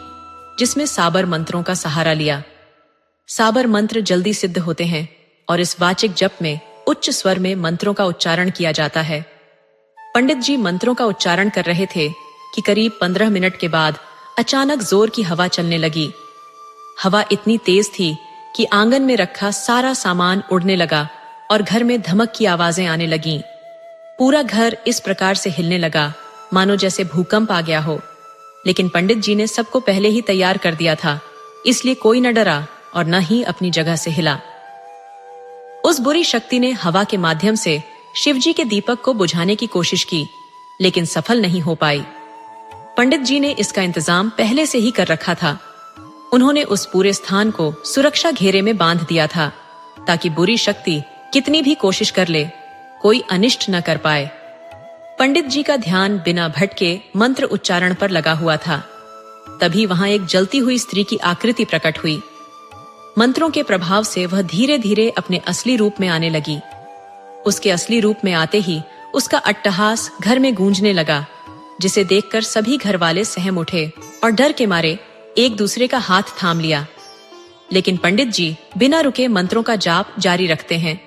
जिसमें साबर मंत्रों का सहारा लिया। साबर मंत्र जल्दी सिद्ध होते हैं और इस वाचिक जप में उच्च स्वर में मंत्रों का उच्चारण किया जाता है। पंडित जी मंत्रों का उच्चारण कर रहे थे कि करीब 15 मिनट के बाद अचानक जोर की हवा चलने लगी। हवा इतनी तेज थी कि आंगन में रखा सारा सामान उड़ने लगा और घर में धमक की आवाजें आने लगीं। पूरा घर इस प्रकार से हिलने लगा मानो जैसे भूकंप आ गया हो। लेकिन पंडित जी ने सबको पहले ही तैयार कर दिया था, इसलिए कोई न डरा और न ही अपनी जगह से हिला। उस बुरी शक्ति ने हवा के माध्यम से शिवजी के दीपक को बुझाने की कोशिश की, लेकिन सफल नहीं हो पाई। पंडित जी ने इसका इंतजाम पहले से ही कर रखा था। उन्होंने उस पूरे स्थान को सुरक्षा घेरे में बांध दिया था, ताकि बुरी शक्ति कितनी भी कोशिश कर ले, कोई अनिष्ट न कर पाए। पंडित जी का ध्यान बिना भटके मंत्र उच्चारण पर लगा हुआ था। तभी वहां एक जलती हुई स्त्री की आकृति प्रकट हुई। मंत्रों के प्रभाव से वह धीरे धीरे अपने असली रूप में आने लगी। उसके असली रूप में आते ही उसका अट्टहास घर में गूंजने लगा, जिसे देखकर सभी घर वाले सहम उठे और डर के मारे एक दूसरे का हाथ थाम लिया। लेकिन पंडित जी बिना रुके मंत्रों का जाप जारी रखते हैं।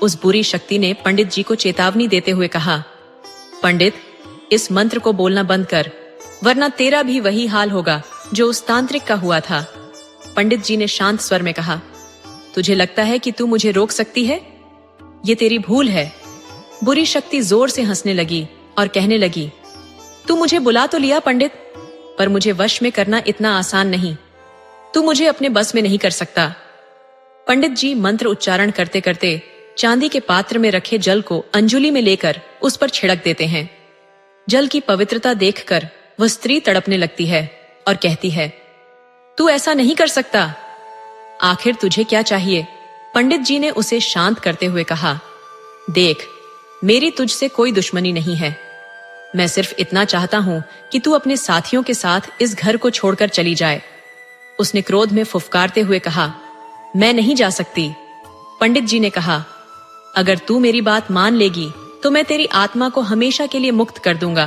उस बुरी शक्ति ने पंडित जी को चेतावनी देते हुए कहा, पंडित, इस मंत्र को बोलना बंद कर, वरना तेरा भी वही हाल होगा जो उस तांत्रिक का हुआ था। पंडित जी ने शांत स्वर में कहा, तुझे लगता है कि तू मुझे रोक सकती है? ये तेरी भूल है। बुरी शक्ति जोर से हंसने लगी और कहने लगी, तू मुझे बुला तो लिया पंडित, पर मुझे वश में करना इतना आसान नहीं। तू मुझे अपने बस में नहीं कर सकता। पंडित जी मंत्र उच्चारण करते करते चांदी के पात्र में रखे जल को अंजुली में लेकर उस पर छिड़क देते हैं। जल की पवित्रता देखकर वह स्त्री तड़पने लगती है और कहती है, तू ऐसा नहीं कर सकता। आखिर तुझे क्या चाहिए? पंडित जी ने उसे शांत करते हुए कहा, देख, मेरी तुझसे कोई दुश्मनी नहीं है। मैं सिर्फ इतना चाहता हूं कि तू अपने साथियों के साथ इस घर को छोड़कर चली जाए। उसने क्रोध में फुफकारते हुए कहा, मैं नहीं जा सकती। पंडित जी ने कहा, अगर तू मेरी बात मान लेगी तो मैं तेरी आत्मा को हमेशा के लिए मुक्त कर दूंगा,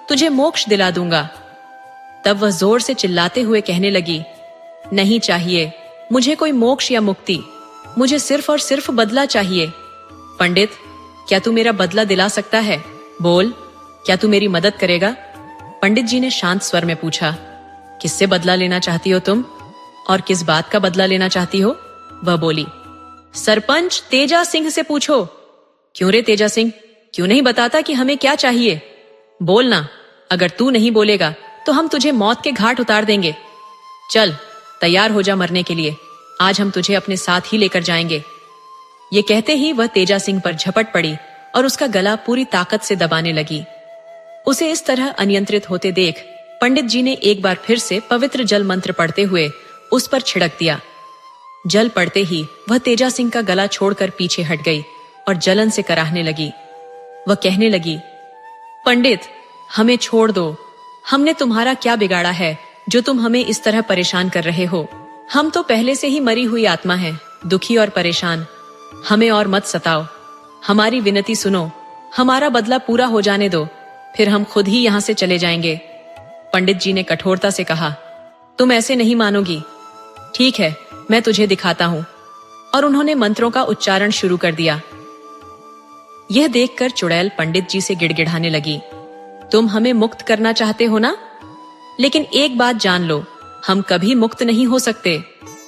तुझे मोक्ष दिला दूंगा। तब वह जोर से चिल्लाते हुए कहने लगी, नहीं चाहिए मुझे कोई मोक्ष या मुक्ति, मुझे सिर्फ और सिर्फ बदला चाहिए। पंडित, क्या तू मेरा बदला दिला सकता है? बोल। क्या तू मेरी मदद करेगा? पंडित जी ने शांत स्वर में पूछा। किससे बदला लेना चाहती हो तुम? और किस बात का बदला लेना चाहती हो? वह बोली। सरपंच तेजा सिंह से पूछो। क्यों रे तेजा सिंह, क्यों नहीं बताता कि हमें क्या चाहिए? बोलना, अगर तू नहीं बोलेगा तो हम तुझे मौत के घाट उतार देंगे। चल तैयार हो जा मरने के लिए, आज हम तुझे अपने साथ ही लेकर जाएंगे। ये कहते ही वह तेजा सिंह पर झपट पड़ी और उसका गला पूरी ताकत से दबाने लगी। उसे इस तरह अनियंत्रित होते देख पंडित जी ने एक बार फिर से पवित्र जल मंत्र पढ़ते हुए उस पर छिड़क दिया। जल पड़ते ही वह तेजा सिंह का गला छोड़कर पीछे हट गई और जलन से कराहने लगी। वह कहने लगी, पंडित हमें छोड़ दो, हमने तुम्हारा क्या बिगाड़ा है जो तुम हमें इस तरह परेशान कर रहे हो? हम तो पहले से ही मरी हुई आत्मा हैं, दुखी और परेशान। हमें और मत सताओ, हमारी विनती सुनो, हमारा बदला पूरा हो जाने दो, फिर हम खुद ही यहाँ से चले जाएंगे। पंडित जी ने कठोरता से कहा, तुम ऐसे नहीं मानोगी। ठीक है, मैं तुझे दिखाता हूं। और उन्होंने मंत्रों का उच्चारण शुरू कर दिया। यह देखकर चुड़ैल पंडित जी से गिड़गिड़ाने लगी, तुम हमें मुक्त करना चाहते हो ना? लेकिन एक बात जान लो, हम कभी मुक्त नहीं हो सकते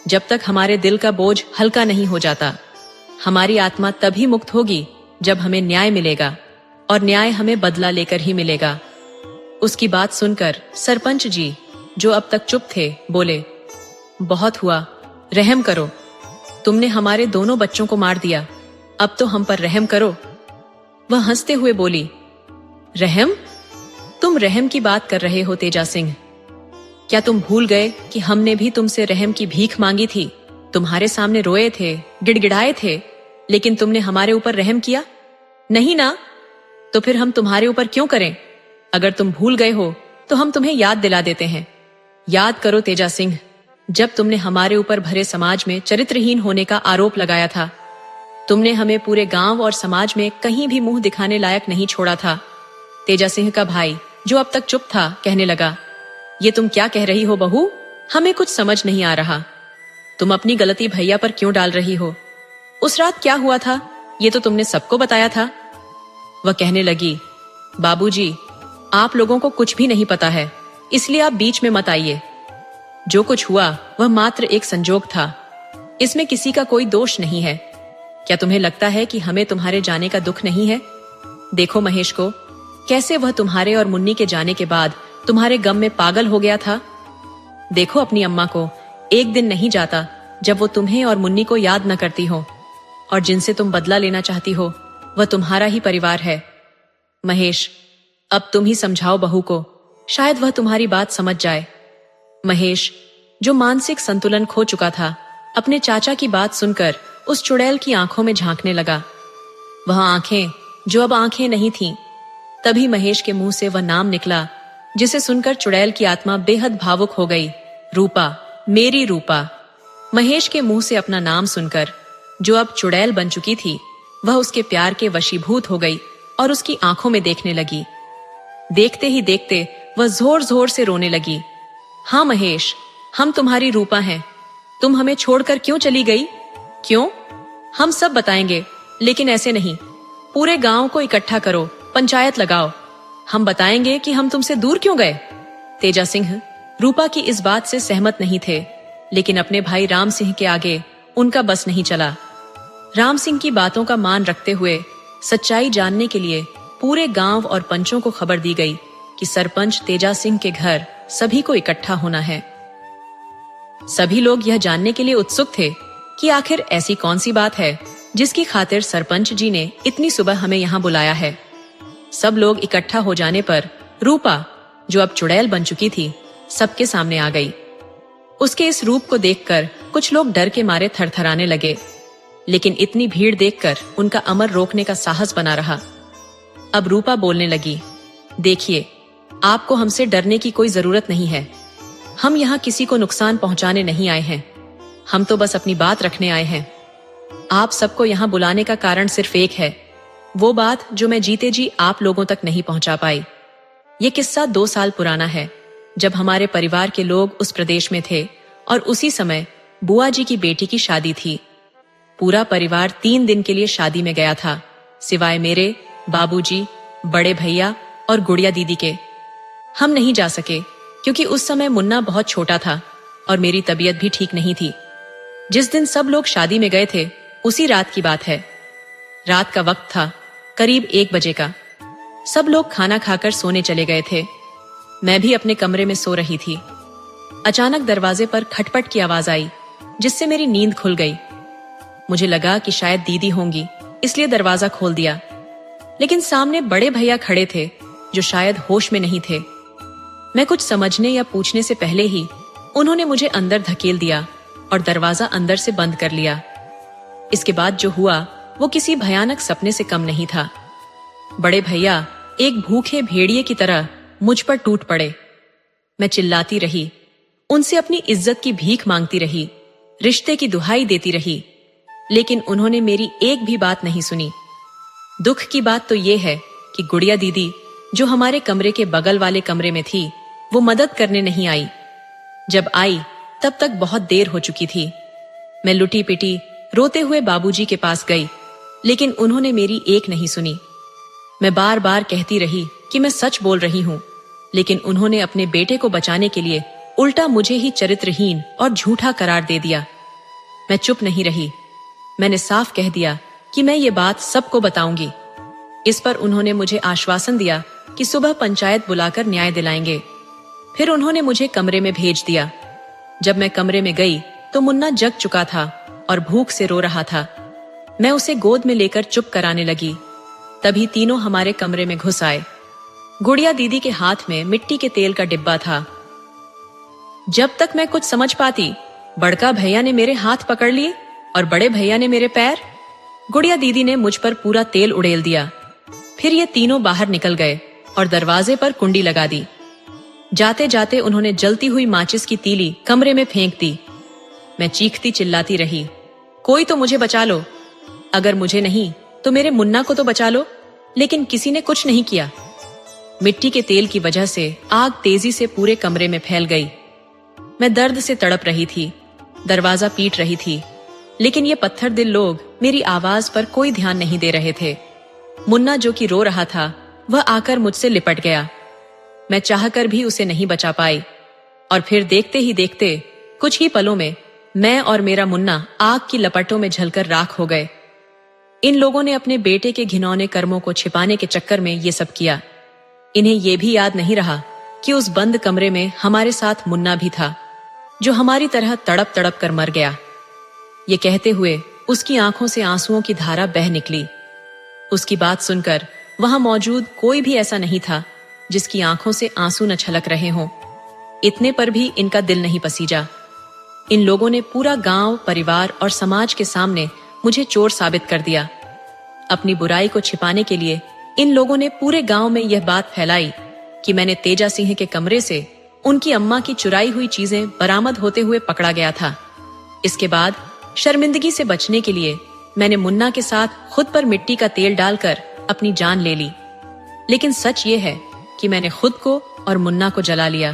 जब तक हमारे दिल का बोझ हल्का नहीं हो जाता। हमारी आत्मा तभी मुक्त होगी जब हमें न्याय मिलेगा, और न्याय हमें बदला लेकर ही मिलेगा। उसकी बात सुनकर सरपंच जी, जो अब तक चुप थे, बोले, बहुत हुआ, रहम करो। तुमने हमारे दोनों बच्चों को मार दिया, अब तो हम पर रहम करो। वह हंसते हुए बोली, रहम? तुम रहम की बात कर रहे हो तेजा सिंह? क्या तुम भूल गए कि हमने भी तुमसे रहम की भीख मांगी थी? तुम्हारे सामने रोए थे, गिड़गिड़ाए थे, लेकिन तुमने हमारे ऊपर रहम किया नहीं ना? तो फिर हम तुम्हारे ऊपर क्यों करें? अगर तुम भूल गए हो तो हम तुम्हें याद दिला देते हैं। याद करो तेजा सिंह, जब तुमने हमारे ऊपर भरे समाज में चरित्रहीन होने का आरोप लगाया था, तुमने हमें पूरे गांव और समाज में कहीं भी मुंह दिखाने लायक नहीं छोड़ा था। तेजा सिंह का भाई, जो अब तक चुप था, कहने लगा, ये तुम क्या कह रही हो बहू? हमें कुछ समझ नहीं आ रहा। तुम अपनी गलती भैया पर क्यों डाल रही हो? उस रात क्या हुआ था ये तो तुमने सबको बताया था। वह कहने लगी, बाबूजी, आप लोगों को कुछ भी नहीं पता है, इसलिए आप बीच में मत आइए। जो कुछ हुआ वह मात्र एक संजोग था, इसमें किसी का कोई दोष नहीं है। क्या तुम्हें लगता है कि हमें तुम्हारे जाने का दुख नहीं है? देखो महेश को, कैसे वह तुम्हारे और मुन्नी के जाने के बाद तुम्हारे गम में पागल हो गया था। देखो अपनी अम्मा को, एक दिन नहीं जाता जब वो तुम्हें और मुन्नी को याद न करती हो, और जिनसे तुम बदला लेना चाहती हो वह तुम्हारा ही परिवार है। महेश, अब तुम ही समझाओ बहू को, शायद वह तुम्हारी बात समझ जाए। महेश, जो मानसिक संतुलन खो चुका था, अपने चाचा की बात सुनकर उस चुड़ैल की आंखों में झांकने लगा। वह आंखें जो अब आंखें नहीं थीं। तभी महेश के मुंह से वह नाम निकला जिसे सुनकर चुड़ैल की आत्मा बेहद भावुक हो गई, रूपा, मेरी रूपा। महेश के मुंह से अपना नाम सुनकर जो अब चुड़ैल बन चुकी थी, वह उसके प्यार के वशीभूत हो गई और उसकी आंखों में देखने लगी। देखते ही देखते वह जोर जोर से रोने लगी। हाँ महेश, हम तुम्हारी रूपा हैं। तुम हमें छोड़कर क्यों चली गई? क्यों? हम सब बताएंगे, लेकिन ऐसे नहीं। पूरे गांव को इकट्ठा करो, पंचायत लगाओ, हम बताएंगे कि हम तुमसे दूर क्यों गए। तेजा सिंह रूपा की इस बात से सहमत नहीं थे, लेकिन अपने भाई राम सिंह के आगे उनका बस नहीं चला। राम सिंह की बातों का मान रखते हुए सच्चाई जानने के लिए पूरे गांव और पंचों को खबर दी गई कि सरपंच तेजा सिंह के घर सभी को इकट्ठा होना है। सभी लोग यह जानने के लिए उत्सुक थे कि आखिर ऐसी कौन सी बात है जिसकी खातिर सरपंच जी ने इतनी सुबह हमें यहाँ बुलाया है। सब लोग इकट्ठा हो जाने पर रूपा, जो अब चुड़ैल बन चुकी थी, सबके सामने आ गई। उसके इस रूप को देखकर कुछ लोग डर के मारे थरथराने लगे, लेकिन इतनी भीड़ देखकर उनका अमर रोकने का साहस बना रहा। अब रूपा बोलने लगी, देखिए, आपको हमसे डरने की कोई जरूरत नहीं है। हम यहाँ किसी को नुकसान पहुंचाने नहीं आए हैं, हम तो बस अपनी बात रखने आए हैं। आप सबको यहाँ बुलाने का कारण सिर्फ एक है, वो बात जो मैं जीते जी आप लोगों तक नहीं पहुंचा पाई। ये किस्सा 2 साल पुराना है, जब हमारे परिवार के लोग उस प्रदेश में थे और उसी समय बुआ जी की बेटी की शादी थी। पूरा परिवार 3 दिन के लिए शादी में गया था, सिवाय मेरे, बाबूजी, बड़े भैया और गुड़िया दीदी के। हम नहीं जा सके क्योंकि उस समय मुन्ना बहुत छोटा था और मेरी तबीयत भी ठीक नहीं थी। जिस दिन सब लोग शादी में गए थे उसी रात की बात है। रात का वक्त था, करीब 1 बजे का। सब लोग खाना खाकर सोने चले गए थे। मैं भी अपने कमरे में सो रही थी। अचानक दरवाजे पर खटपट की आवाज आई, जिससे मेरी नींद खुल गई। मुझे लगा कि शायद दीदी होंगी, इसलिए दरवाजा खोल दिया। लेकिन सामने बड़े भैया खड़े थे जो शायद होश में नहीं थे। मैं कुछ समझने या पूछने से पहले ही उन्होंने मुझे अंदर धकेल दिया और दरवाजा अंदर से बंद कर लिया। इसके बाद जो हुआ वो किसी भयानक सपने से कम नहीं था। बड़े भैया एक भूखे भेड़िए की तरह मुझ पर टूट पड़े। मैं चिल्लाती रही, उनसे अपनी इज्जत की भीख मांगती रही, रिश्ते की दुहाई देती रही, लेकिन उन्होंने मेरी एक भी बात नहीं सुनी। दुख की बात तो ये है कि गुड़िया दीदी, जो हमारे कमरे के बगल वाले कमरे में थी, वो मदद करने नहीं आई। जब आई तब तक बहुत देर हो चुकी थी। मैं लुटी पिटी रोते हुए बाबूजी के पास गई, लेकिन उन्होंने मेरी एक नहीं सुनी। मैं बार बार कहती रही कि मैं सच बोल रही हूं, लेकिन उन्होंने अपने बेटे को बचाने के लिए उल्टा मुझे ही चरित्रहीन और झूठा करार दे दिया। मैं चुप नहीं रही। मैंने साफ कह दिया कि मैं ये बात सबको बताऊंगी। इस पर उन्होंने मुझे आश्वासन दिया कि सुबह पंचायत बुलाकर न्याय दिलाएंगे। फिर उन्होंने मुझे कमरे में भेज दिया। जब मैं कमरे में गई तो मुन्ना जग चुका था और भूख से रो रहा था। मैं उसे गोद में लेकर चुप कराने लगी। तभी तीनों हमारे कमरे में घुस आए। गुड़िया दीदी के हाथ में मिट्टी के तेल का डिब्बा था। जब तक मैं कुछ समझ पाती, बड़का भैया ने मेरे हाथ पकड़ लिए और बड़े भैया ने मेरे पैर। गुड़िया दीदी ने मुझ पर पूरा तेल उड़ेल दिया। फिर ये तीनों बाहर निकल गए और दरवाजे पर कुंडी लगा दी। जाते जाते उन्होंने जलती हुई माचिस की तीली कमरे में फेंक दी। मैं चीखती चिल्लाती रही, कोई तो मुझे बचा लो। अगर मुझे नहीं तो मेरे मुन्ना को तो बचा लो। लेकिन किसी ने कुछ नहीं किया। मिट्टी के तेल की वजह से आग तेजी से पूरे कमरे में फैल गई। मैं दर्द से तड़प रही थी, दरवाजा पीट रही थी, लेकिन ये पत्थर दिल लोग मेरी आवाज पर कोई ध्यान नहीं दे रहे थे। मुन्ना, जो कि रो रहा था, वह आकर मुझसे लिपट गया। मैं चाहकर भी उसे नहीं बचा पाई और फिर देखते ही देखते कुछ ही पलों में मैं और मेरा मुन्ना आग की लपटों में जलकर राख हो गए। इन लोगों ने अपने बेटे के घिनौने कर्मों को छिपाने के चक्कर में ये सब किया। इन्हें यह भी याद नहीं रहा कि उस बंद कमरे में हमारे साथ मुन्ना भी था, जो हमारी तरह तड़प तड़प कर मर गया। ये कहते हुए उसकी आंखों से आंसुओं की धारा बह निकली। उसकी बात सुनकर वहां मौजूद कोई भी ऐसा नहीं था जिसकी आंखों से आंसू न छलक रहे हों। इतने पर भी इनका दिल नहीं पसीजा। इन लोगों ने पूरा गांव, परिवार और समाज के सामने मुझे चोर साबित कर दिया। अपनी बुराई को छिपाने के लिए इन लोगों ने पूरे गांव में यह बात फैलाई कि मैंने तेजा सिंह के कमरे से उनकी अम्मा की चुराई हुई चीजें बरामद होते हुए पकड़ा गया था। इसके बाद शर्मिंदगी से बचने के लिए मैंने मुन्ना के साथ खुद पर मिट्टी का तेल डालकर अपनी जान ले ली। लेकिन सच ये है कि मैंने खुद को और मुन्ना को जला लिया।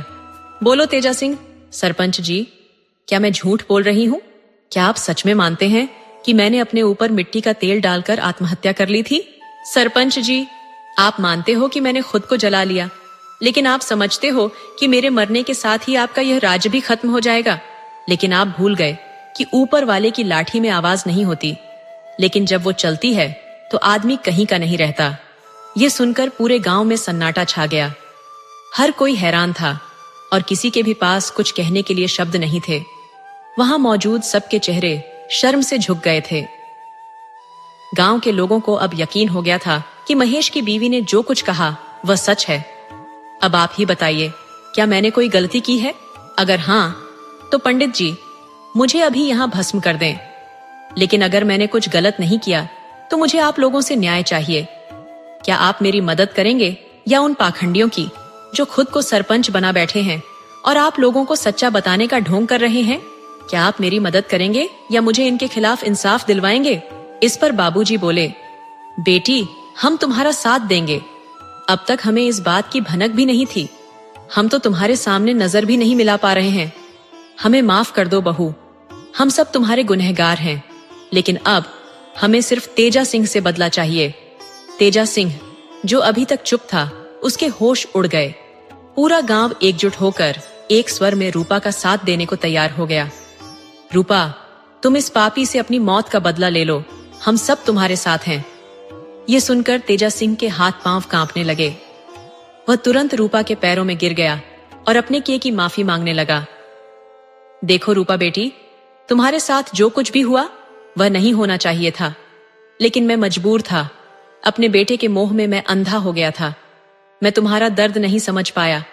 बोलो तेजा सिंह, सरपंच जी, क्या मैं झूठ बोल रही हूँ? क्या आप सच में मानते हैं कि मैंने अपने ऊपर मिट्टी का तेल डालकर आत्महत्या कर ली थी? सरपंच जी, आप मानते हो कि मैंने खुद को जला लिया, लेकिन आप समझते हो कि मेरे मरने के साथ ही आपका यह राज्य भी खत्म हो जाएगा। लेकिन आप भूल गए कि ऊपर वाले की लाठी में आवाज नहीं होती, लेकिन जब वो चलती है तो आदमी कहीं का नहीं रहता। ये सुनकर पूरे गांव में सन्नाटा छा गया। हर कोई हैरान था और किसी के भी पास कुछ कहने के लिए शब्द नहीं थे। वहां मौजूद सबके चेहरे शर्म से झुक गए थे। गांव के लोगों को अब यकीन हो गया था कि महेश की बीवी ने जो कुछ कहा वह सच है। अब आप ही बताइए, क्या मैंने कोई गलती की है? अगर हाँ, तो पंडित जी मुझे अभी यहाँ भस्म कर दें। लेकिन अगर मैंने कुछ गलत नहीं किया तो मुझे आप लोगों से न्याय चाहिए। क्या आप मेरी मदद करेंगे या उन पाखंडियों की जो खुद को सरपंच बना बैठे हैं और आप लोगों को सच्चा बताने का ढोंग कर रहे हैं? क्या आप मेरी मदद करेंगे या मुझे इनके खिलाफ इंसाफ दिलवाएंगे? इस पर बाबूजी बोले, बेटी, हम तुम्हारा साथ देंगे। अब तक हमें इस बात की भनक भी नहीं थी। हम तो तुम्हारे सामने नजर भी नहीं मिला पा रहे हैं। हमें माफ कर दो बहू, हम सब तुम्हारे गुनहगार हैं। लेकिन अब हमें सिर्फ तेजा सिंह से बदला चाहिए। तेजा सिंह, जो अभी तक चुप था, उसके होश उड़ गए। पूरा गांव एकजुट होकर एक स्वर में रूपा का साथ देने को तैयार हो गया। रूपा, तुम इस पापी से अपनी मौत का बदला ले लो, हम सब तुम्हारे साथ हैं। ये सुनकर तेजा सिंह के हाथ पांव कांपने लगे। वह तुरंत रूपा के पैरों में गिर गया और अपने किए की माफी मांगने लगा। देखो रूपा बेटी, तुम्हारे साथ जो कुछ भी हुआ वह नहीं होना चाहिए था, लेकिन मैं मजबूर था। अपने बेटे के मोह में मैं अंधा हो गया था। मैं तुम्हारा दर्द नहीं समझ पाया,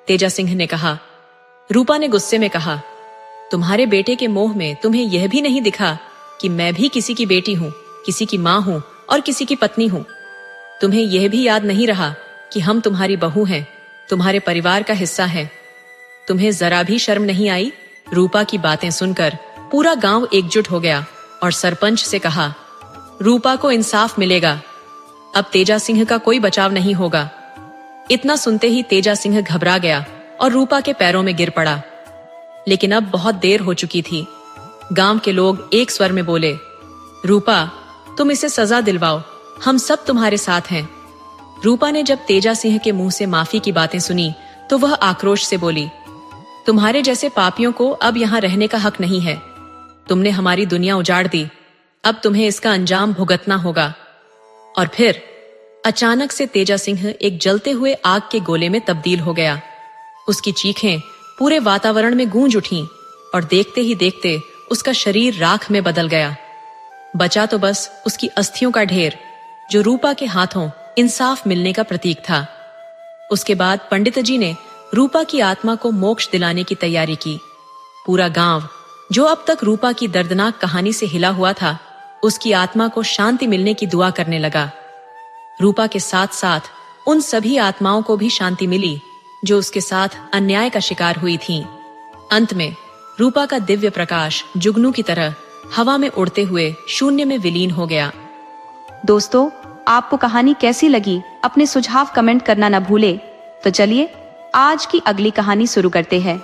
तेजा सिंह ने कहा। रूपा ने गुस्से में कहा, तुम्हारे बेटे के मोह में तुम्हें यह भी नहीं दिखा कि मैं भी किसी की बेटी हूं, किसी की मां हूं और किसी की पत्नी हूं। तुम्हें यह भी याद नहीं रहा कि हम तुम्हारी बहू हैं, तुम्हारे परिवार का हिस्सा हैं। तुम्हें जरा भी शर्म नहीं आई? रूपा की बातें सुनकर पूरा गांव एकजुट हो गया और सरपंच से कहा, रूपा को इंसाफ मिलेगा। अब तेजा सिंह का कोई बचाव नहीं होगा। इतना सुनते ही तेजा सिंह घबरा गया और रूपा के पैरों में गिर पड़ा। लेकिन अब बहुत देर हो चुकी थी। गांव के लोग एक स्वर में बोले, रूपा, तुम इसे सजा दिलवाओ, हम सब तुम्हारे साथ हैं। रूपा ने जब तेजा सिंह के मुंह से माफी की बातें सुनी तो वह आक्रोश से बोली, तुम्हारे जैसे पापियों को अब यहाँ रहने का हक नहीं है। तुमने हमारी दुनिया उजाड़ दी, अब तुम्हें इसका अंजाम भुगतना होगा। और फिर अचानक से तेजा सिंह एक जलते हुए आग के गोले में तब्दील हो गया। उसकी चीखें पूरे वातावरण में गूंज उठीं और देखते ही देखते उसका शरीर राख में बदल गया। बचा तो बस उसकी अस्थियों का ढेर, जो रूपा के हाथों इंसाफ मिलने का प्रतीक था। उसके बाद पंडित जी ने रूपा की आत्मा को मोक्ष दिलाने की तैयारी की। पूरा गांव, जो अब तक रूपा की दर्दनाक कहानी से हिला हुआ था, उसकी आत्मा को शांति मिलने की दुआ करने लगा। रूपा के साथ साथ उन सभी आत्माओं को भी शांति मिली जो उसके साथ अन्याय का शिकार हुई थीं। अंत में रूपा का दिव्य प्रकाश जुगनू की तरह हवा में उड़ते हुए शून्य में विलीन हो गया। दोस्तों, आपको कहानी कैसी लगी? अपने सुझाव कमेंट करना न भूले। तो चलिए आज की अगली कहानी शुरू करते हैं।